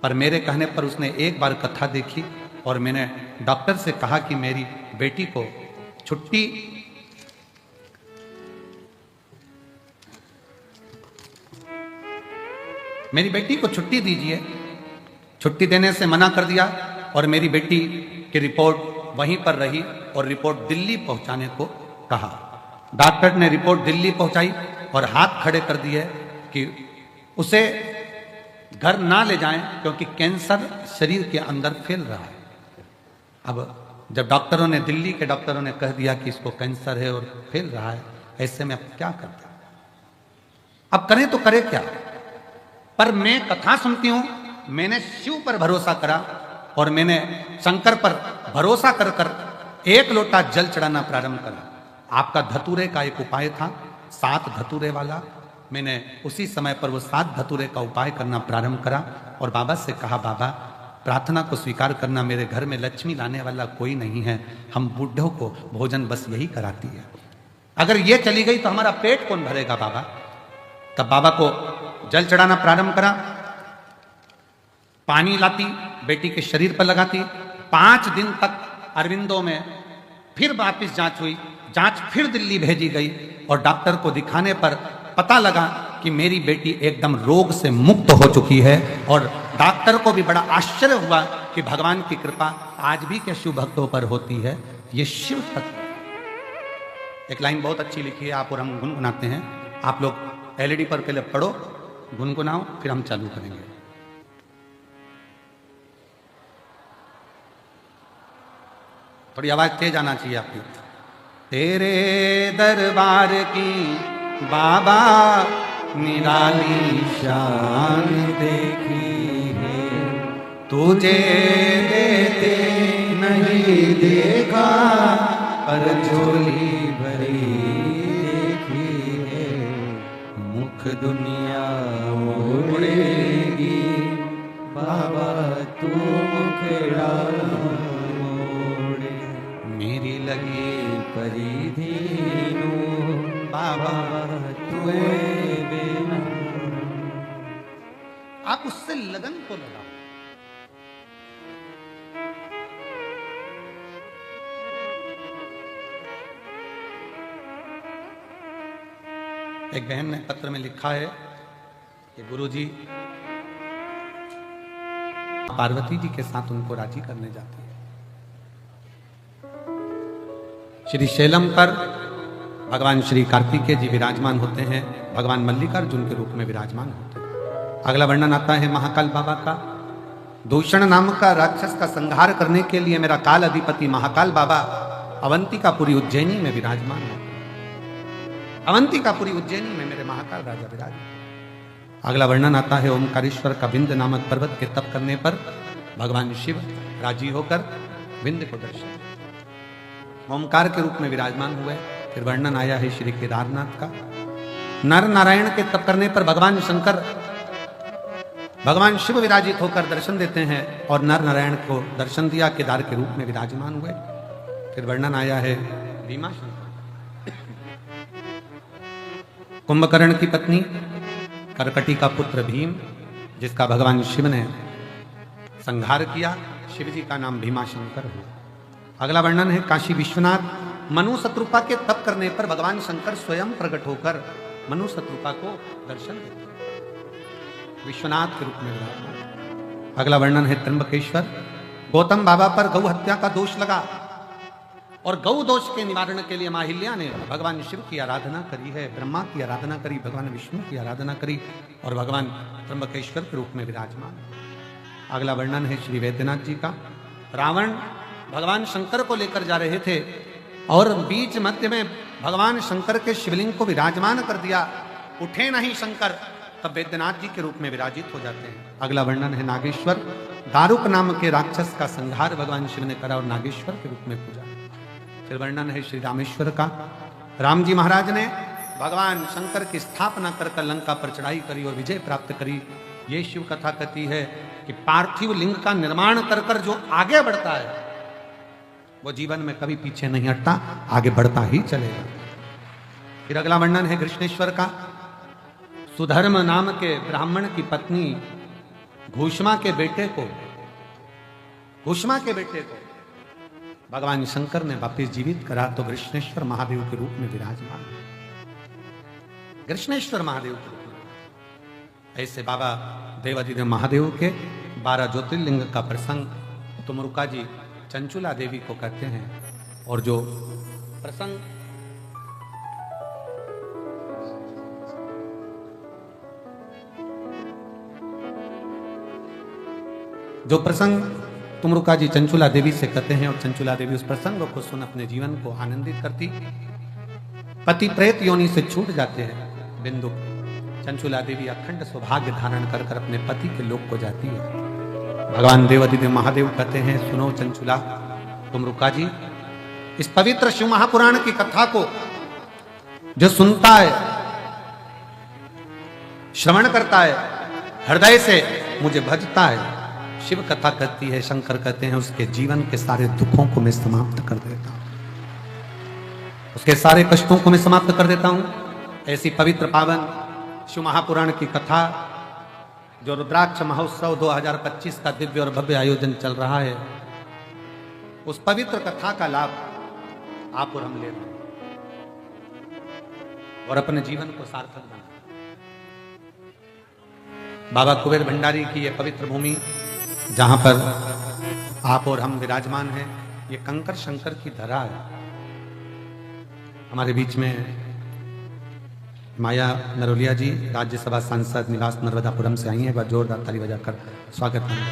पर मेरे कहने पर उसने एक बार कथा देखी और मैंने डॉक्टर से कहा कि मेरी बेटी को छुट्टी दीजिए। छुट्टी देने से मना कर दिया और मेरी बेटी की रिपोर्ट वहीं पर रही और रिपोर्ट दिल्ली पहुंचाने को कहा। डॉक्टर ने रिपोर्ट दिल्ली पहुंचाई और हाथ खड़े कर दिए कि उसे घर ना ले जाएं क्योंकि कैंसर शरीर के अंदर फैल रहा है। अब जब डॉक्टरों ने, दिल्ली के डॉक्टरों ने कह दिया कि इसको कैंसर है और फैल रहा है, ऐसे में अब क्या करते, अब करें तो करें क्या। पर मैं कथा सुनती हूं, मैंने शिव पर भरोसा करा और मैंने शंकर पर भरोसा कर कर 1 लोटा जल चढ़ाना प्रारंभ करा। आपका धतूरे का एक उपाय था, 7 धतूरे वाला। मैंने उसी समय पर वो 7 धतूरे का उपाय करना प्रारंभ करा और बाबा से कहा, बाबा प्रार्थना को स्वीकार करना, मेरे घर में लक्ष्मी लाने वाला कोई नहीं है, हम बूढ़ों को भोजन बस यही कराती है, अगर ये चली गई तो हमारा पेट कौन भरेगा बाबा। तब बाबा को जल चढ़ाना प्रारंभ करा, पानी लाती, बेटी के शरीर पर लगाती। 5 दिन तक अरविंदो में फिर वापिस जांच हुई, जांच फिर दिल्ली भेजी गई और डॉक्टर को दिखाने पर पता लगा कि मेरी बेटी एकदम रोग से मुक्त हो चुकी है। और डॉक्टर को भी बड़ा आश्चर्य हुआ कि भगवान की कृपा आज भी क्या शिव भक्तों पर होती है। ये शिव तत्व। एक लाइन बहुत अच्छी लिखी है, आप और हम गुनगुनाते हैं। आप लोग एलईडी पर पहले पढ़ो, गुनगुनाओ, फिर हम चालू करेंगे। थोड़ी आवाज तेज आना चाहिए आपकी। तेरे दरबार की बाबा निराली शान देखी है, तुझे देते नहीं देखा पर झोली भरी देखी है, मुख दुनिया ओढ़े लगी परिधीनो बाबा तुए बिना। आप उससे लगन को लगाओ। एक बहन ने पत्र में लिखा है कि गुरुजी पार्वती जी के साथ उनको राजी करने जाती है। श्री शैलम पर भगवान श्री कार्तिकेय जी विराजमान होते हैं, भगवान मल्लिकार्जुन के रूप में विराजमान होते हैं। अगला वर्णन आता है महाकाल बाबा का। दूषण नाम का राक्षस का संहार करने के लिए मेरा काल अधिपति महाकाल बाबा अवंतिकापुरी उज्जैनी में विराजमान होते हैं। अवंतिकापुरी उज्जैनी में मेरे महाकाल राजा विराजमान। अगला वर्णन आता है ओमकारेश्वर का विंध्य नामक पर्वत के तप करने पर भगवान शिव राजी होकर विंध्य को दर्शन ओमकार के रूप में विराजमान हुए। फिर वर्णन आया है श्री केदारनाथ का। नर नारायण के तप करने पर भगवान शंकर भगवान शिव विराजित होकर दर्शन देते हैं और नर नारायण को दर्शन दिया, केदार के रूप में विराजमान हुए। फिर वर्णन आया है भीमाशंकर, कुंभकर्ण की पत्नी करकटी का पुत्र भीम, जिसका भगवान शिव ने संहार किया। शिव जी का नाम भीमाशंकर हुआ। अगला वर्णन है काशी विश्वनाथ। मनु शत्रुपा के तप करने पर भगवान शंकर स्वयं प्रकट होकर मनु शत्रुपा को दर्शन देते हैं, विश्वनाथ के रूप में विराजमान। अगला वर्णन है त्र्यंबकेश्वर। गौतम बाबा पर गौ हत्या का दोष लगा और गौ दोष के निवारण के लिए माहिल्या ने भगवान शिव की आराधना करी है, ब्रह्मा की आराधना करी, भगवान विष्णु की आराधना करी और भगवान त्र्यंबकेश्वर के रूप में विराजमान। अगला वर्णन है श्री वैद्यनाथ जी का। रावण भगवान शंकर को लेकर जा रहे थे और बीच मध्य में भगवान शंकर के शिवलिंग को विराजमान कर दिया। उठे नहीं शंकर, तब वैद्यनाथ जी के रूप में विराजित हो जाते हैं। अगला वर्णन है नागेश्वर। दारुक नाम के राक्षस का संहार भगवान शिव ने करा और नागेश्वर के रूप में पूजा। फिर वर्णन है श्री रामेश्वर का। राम जी महाराज ने भगवान शंकर की स्थापना कर लंका पर चढ़ाई करी और विजय प्राप्त करी। ये शिव कथा कहती है कि पार्थिव लिंग का निर्माण कर जो आगे बढ़ता है वो जीवन में कभी पीछे नहीं हटता, आगे बढ़ता ही चलेगा। फिर अगला वर्णन है कृष्णेश्वर का। सुधर्म नाम के ब्राह्मण की पत्नी घूष्मा के बेटे को भगवान शंकर ने वापिस जीवित करा तो कृष्णेश्वर महादेव के रूप में विराजमान। कृष्णेश्वर महादेव के रूप में ऐसे बाबा देवाधिदेव महादेव के 12 ज्योतिर्लिंग का प्रसंग तुमरुका जी चंचुला देवी को कहते हैं। और जो प्रसंग तुमरुका जी चंचुला देवी से कहते हैं और चंचुला देवी उस प्रसंग को सुन अपने जीवन को आनंदित करती। पति प्रेत योनि से छूट जाते हैं बिंदु। चंचुला देवी अखंड सौभाग्य धारण कर अपने पति के लोक को जाती है। भगवान देवाधिदेव महादेव कहते हैं सुनो चंचुला तुमरुका जी, इस पवित्र शिव महापुराण की कथा को जो सुनता है, श्रवण करता है, हृदय से मुझे भजता है, शिव कथा कहती है, शंकर कहते हैं उसके जीवन के सारे दुखों को मैं समाप्त कर देता हूं, उसके सारे कष्टों को मैं समाप्त कर देता हूं। ऐसी पवित्र पावन शिव महापुराण की कथा जो रुद्राक्ष महोत्सव 2025 का दिव्य और भव्य आयोजन चल रहा है, उस पवित्र कथा का लाभ आप और हम ले रहे हैं और अपने जीवन को सार्थक बना। बाबा कुबेर भंडारी की यह पवित्र भूमि जहां पर आप और हम विराजमान हैं, ये कंकर शंकर की धरा है। हमारे बीच में माया नरोलिया जी राज्यसभा सांसद निवास नर्मदापुरम से आई हैं। एक बार जोरदार ताली बजाकर स्वागत करें।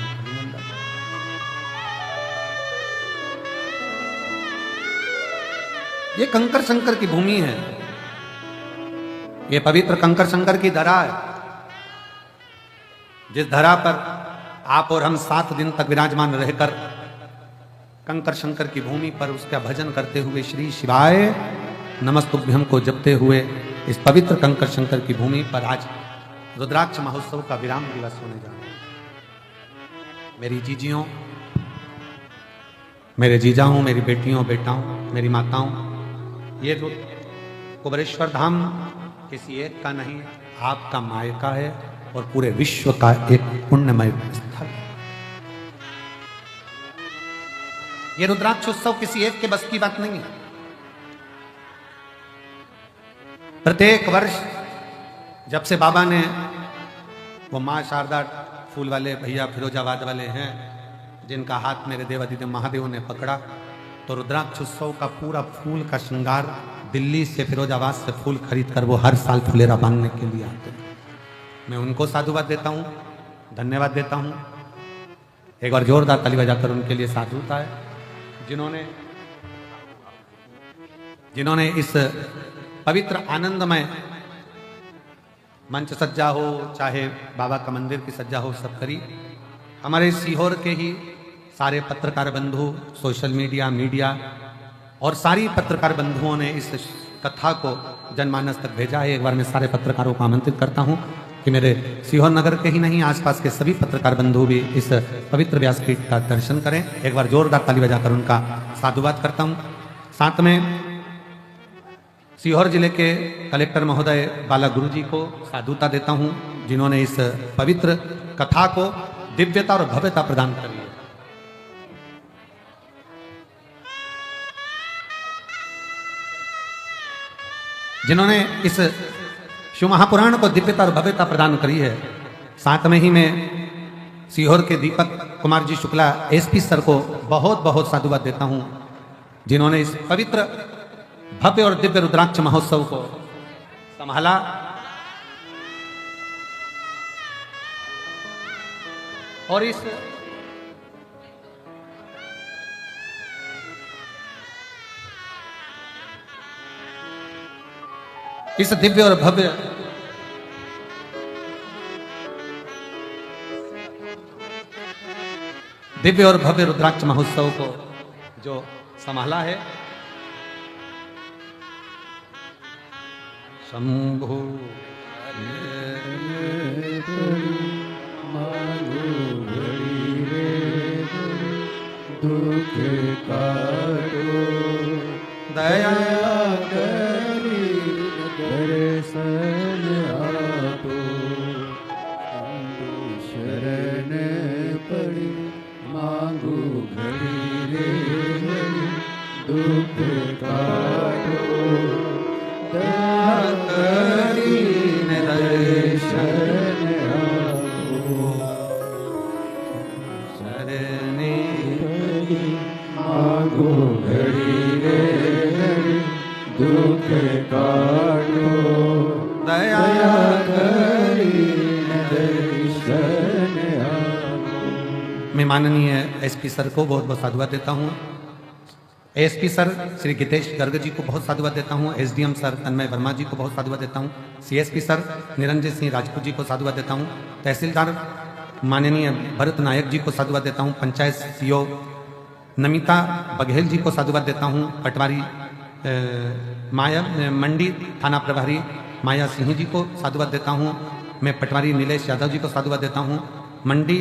ये कंकर शंकर की भूमि है, ये पवित्र कंकर शंकर की धरा है, जिस धरा पर आप और हम 7 दिन तक विराजमान रहकर कंकर शंकर की भूमि पर उसका भजन करते हुए श्री शिवाय नमस्तुभ्यम को जपते हुए इस पवित्र कंकर शंकर की भूमि पर आज रुद्राक्ष महोत्सव का विराम दिवस होने जा रहा है। मेरी जीजियों, मेरे जीजाओं, मेरी बेटियों, बेटाओं, मेरी माताओं, ये जो कुबरेश्वर धाम किसी एक का नहीं, आपका मायका है और पूरे विश्व का एक पुण्यमय स्थल। ये रुद्राक्ष उत्सव किसी एक के बस की बात नहीं है। प्रत्येक वर्ष जब से बाबा ने, वो मां शारदा फूल वाले भैया फिरोजाबाद वाले हैं जिनका हाथ मेरे देवादिदेव महादेव ने पकड़ा, तो रुद्राक्ष उत्सव का पूरा फूल का श्रृंगार दिल्ली से, फिरोजाबाद से फूल खरीद कर वो हर साल फुलेरा बांधने के लिए आते हैं। मैं उनको साधुवाद देता हूँ, धन्यवाद देता हूँ। एक बार जोरदार ताली बजाकर उनके लिए साधुता है, जिन्होंने इस पवित्र आनंदमय मंच सज्जा हो, चाहे बाबा का मंदिर की सज्जा हो, सब करी। हमारे सीहोर के ही सारे पत्रकार बंधु, सोशल मीडिया और सारी पत्रकार बंधुओं ने इस कथा को जनमानस तक भेजा है। एक बार मैं सारे पत्रकारों को आमंत्रित करता हूं कि मेरे सीहोर नगर के ही नहीं, आसपास के सभी पत्रकार बंधु भी इस पवित्र व्यासपीठ का दर्शन करें। एक बार जोरदार ताली बजाकर उनका साधुवाद करता हूं। साथ में सीहोर जिले के कलेक्टर महोदय बाला गुरु जी को साधुता देता हूं, जिन्होंने इस पवित्र कथा को दिव्यता और भव्यता प्रदान कर दी। जिन्होंने इस शिव महापुराण को दिव्यता और भव्यता प्रदान करी है। साथ में ही मैं सीहोर के दीपक कुमार जी शुक्ला एसपी सर को बहुत बहुत साधुवाद देता हूं, जिन्होंने इस पवित्र भव्य और दिव्य रुद्राक्ष महोत्सव को संभाला। और इस दिव्य और भव्य रुद्राक्ष महोत्सव को जो संभाला है, शंभु दुख काटो दया करी दर्शन आपो, शरण पड़ी मांगू घड़ी रे दुख काटो दया करी दर्शन आपो, शरणे मांगो घड़ी रे दुख काटो दया करी दर्शन आपो। मैं माननीय एसपी सर को बहुत बहुत साधुवाद देता हूँ। एसपी सर श्री गीतेश गर्ग जी को बहुत साधुवाद देता हूँ। एसडीएम सर तन्मय वर्मा जी को बहुत साधुवाद देता हूँ। सीएसपी सर निरंजन सिंह राजपूत जी को साधुवाद देता हूँ। तहसीलदार माननीय भरत नायक जी को साधुवाद देता हूँ। पंचायत सीओ नमिता बघेल जी को साधुवाद देता हूँ। पटवारी मंडी थाना प्रभारी माया सिंह जी को साधुवाद देता हूँ। मैं पटवारी नीलेश यादव जी को साधुवाद देता हूँ। मंडी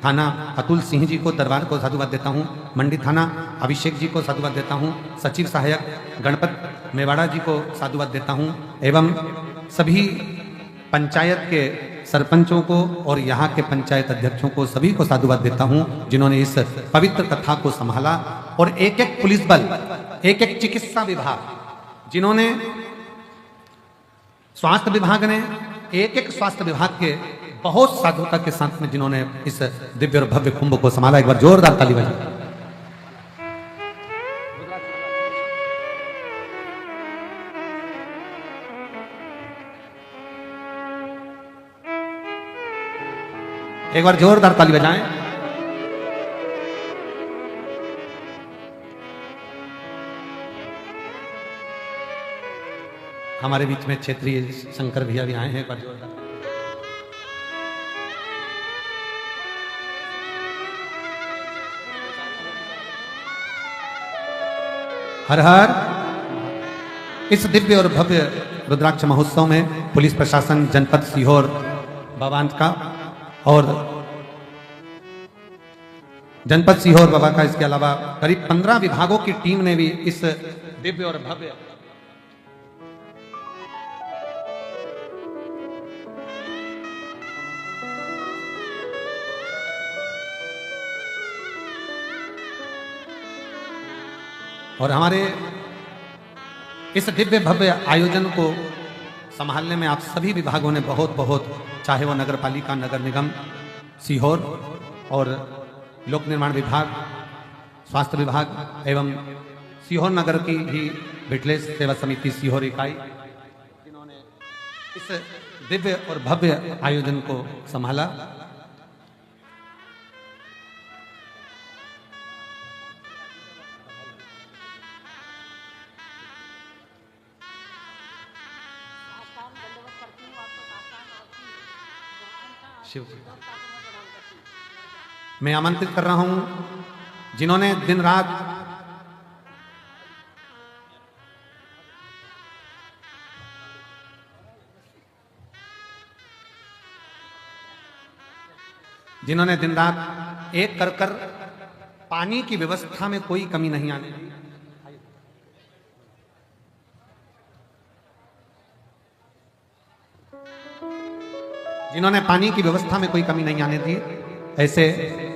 थाना अतुल सिंह जी को दरबार को साधुवाद देता हूँ। मंडी थाना अभिषेक जी को साधुवाद देता हूँ। सचिव सहायक गणपत मेवाड़ा जी को साधुवाद देता हूँ। एवं सभी पंचायत के सरपंचों को और यहाँ के पंचायत अध्यक्षों को सभी को साधुवाद देता हूँ, जिन्होंने इस पवित्र कथा को संभाला। और एक एक पुलिस बल, एक एक चिकित्सा विभाग, जिन्होंने स्वास्थ्य विभाग ने एक एक स्वास्थ्य विभाग के बहुत साधुता के साथ में जिन्होंने इस दिव्य और भव्य कुंभ को संभाला। एक बार जोरदार ताली बजाएं। एक बार जोरदार ताली बजाएं। हमारे बीच में क्षेत्रीय शंकर भैया भी आए हैं। एक बार जोरदार हर हर। इस दिव्य और भव्य रुद्राक्ष महोत्सव में पुलिस प्रशासन जनपद सीहोर बाबांत का और जनपद सीहोर बाबा का, इसके अलावा करीब 15 विभागों की टीम ने भी इस दिव्य और भव्य और हमारे इस दिव्य भव्य आयोजन को संभालने में आप सभी विभागों ने बहुत बहुत, चाहे वो नगर पालिका, नगर निगम सीहोर और लोक निर्माण विभाग, स्वास्थ्य विभाग एवं सीहोर नगर की ही बिटलेस सेवा समिति सीहोर इकाई, जिन्होंने इस दिव्य और भव्य आयोजन को संभाला। शिव मैं आमंत्रित कर रहा हूं जिन्होंने दिन रात एक कर पानी की व्यवस्था में कोई कमी नहीं आने दी, जिन्होंने पानी की व्यवस्था में कोई कमी नहीं आने दी, ऐसे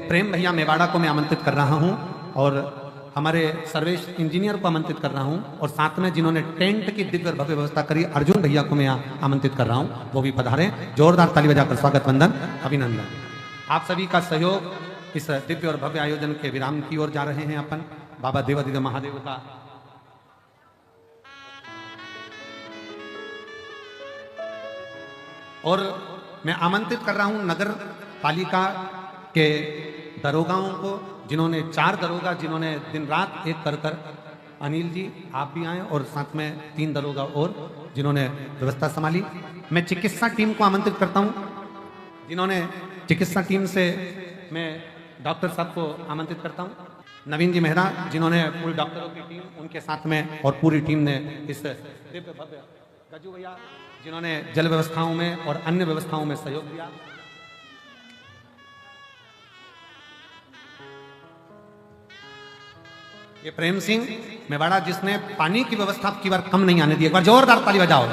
प्रेम भैया मेवाड़ा को मैं आमंत्रित कर रहा हूं और हमारे सर्वेश इंजीनियर को आमंत्रित कर रहा हूं और साथ में जिन्होंने टेंट की दिव्य भव्य व्यवस्था करी, अर्जुन भैया को मैं आमंत्रित कर रहा हूं, वो भी पधारें। जोरदार ताली बजाकर स्वागत, वंदन, अभिनंदन। आप सभी का सहयोग इस दिव्य और भव्य आयोजन के विराम की ओर जा रहे हैं। अपन बाबा देवादिदेव महादेव का और मैं आमंत्रित कर रहा हूं नगर पालिका के दरोगाओं को, जिन्होंने 4 दरोगा, जिन्होंने दिन रात एक कर अनिल जी आप भी आए और साथ में 3 दरोगा और जिन्होंने व्यवस्था संभाली। मैं चिकित्सा टीम को आमंत्रित करता हूं, जिन्होंने चिकित्सा टीम से मैं डॉक्टर साहब को आमंत्रित करता हूं, नवीन जी मेहरा, जिन्होंने पूरी डॉक्टरों की टीम, उनके साथ में और पूरी टीम ने इस दिव्य भव्य, गजू भैया जिन्होंने जल व्यवस्थाओं में और अन्य व्यवस्थाओं में सहयोग दिया। ये प्रेम सिंह मेवाड़ा, जिसने पानी की व्यवस्था की बार कम नहीं आने दी। एक बार जोरदार ताली बजाओ।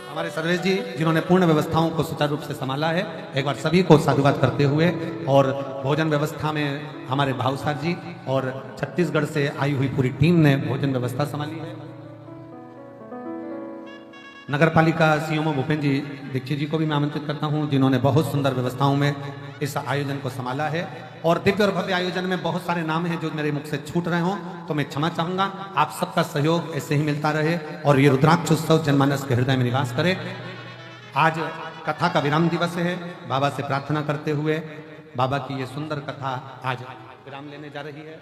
हमारे सर्वेश जी, जिन्होंने पूर्ण व्यवस्थाओं को सुचारू रूप से संभाला है, एक बार सभी को साधुवाद करते हुए, और भोजन व्यवस्था में हमारे भावसार जी और छत्तीसगढ़ से आई हुई पूरी टीम ने भोजन व्यवस्था संभाली है। नगर पालिका सीएमओ भूपेंद्र जी दीक्षित जी को भी मैं आमंत्रित करता हूं, जिन्होंने बहुत सुंदर व्यवस्थाओं में इस आयोजन को संभाला है। और दिव्य और भव्य आयोजन में बहुत सारे नाम हैं जो मेरे मुख से छूट रहे हों तो मैं क्षमा चाहूंगा। आप सबका सहयोग ऐसे ही मिलता रहे और ये रुद्राक्ष उत्सव जनमानस के हृदय में निवास करे। आज कथा का विराम दिवस है। बाबा से प्रार्थना करते हुए बाबा की ये सुंदर कथा आज विराम लेने जा रही है।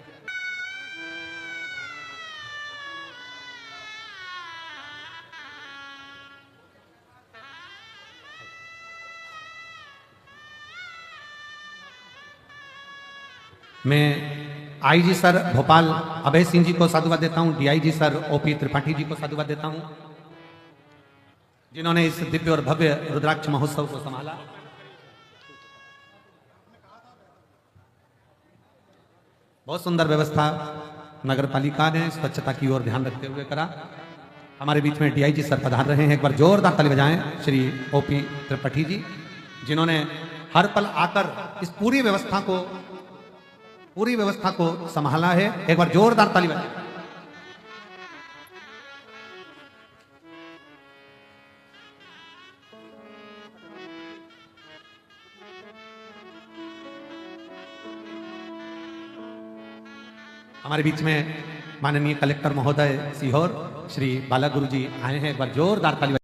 मैं आईजी सर भोपाल अभय सिंह जी को साधुवाद देता हूं, DIG sir OP Tripathi ji को साधुवाद देता हूं, जिन्होंने इस दिव्य और भव्य रुद्राक्ष महोत्सव को संभाला। बहुत सुंदर व्यवस्था नगर पालिका ने स्वच्छता की ओर ध्यान रखते हुए करा। हमारे बीच में डीआईजी सर पधार रहे हैं, एक बार जोरदार ताली बजाएं श्री ओपी त्रिपाठी जी, जिन्होंने हर पल आकर इस पूरी व्यवस्था को संभाला है। एक बार जोरदार ताली बजाएं। हमारे बीच में माननीय कलेक्टर महोदय सीहोर श्री बालागुरु जी आए हैं, एक बार जोरदार ताली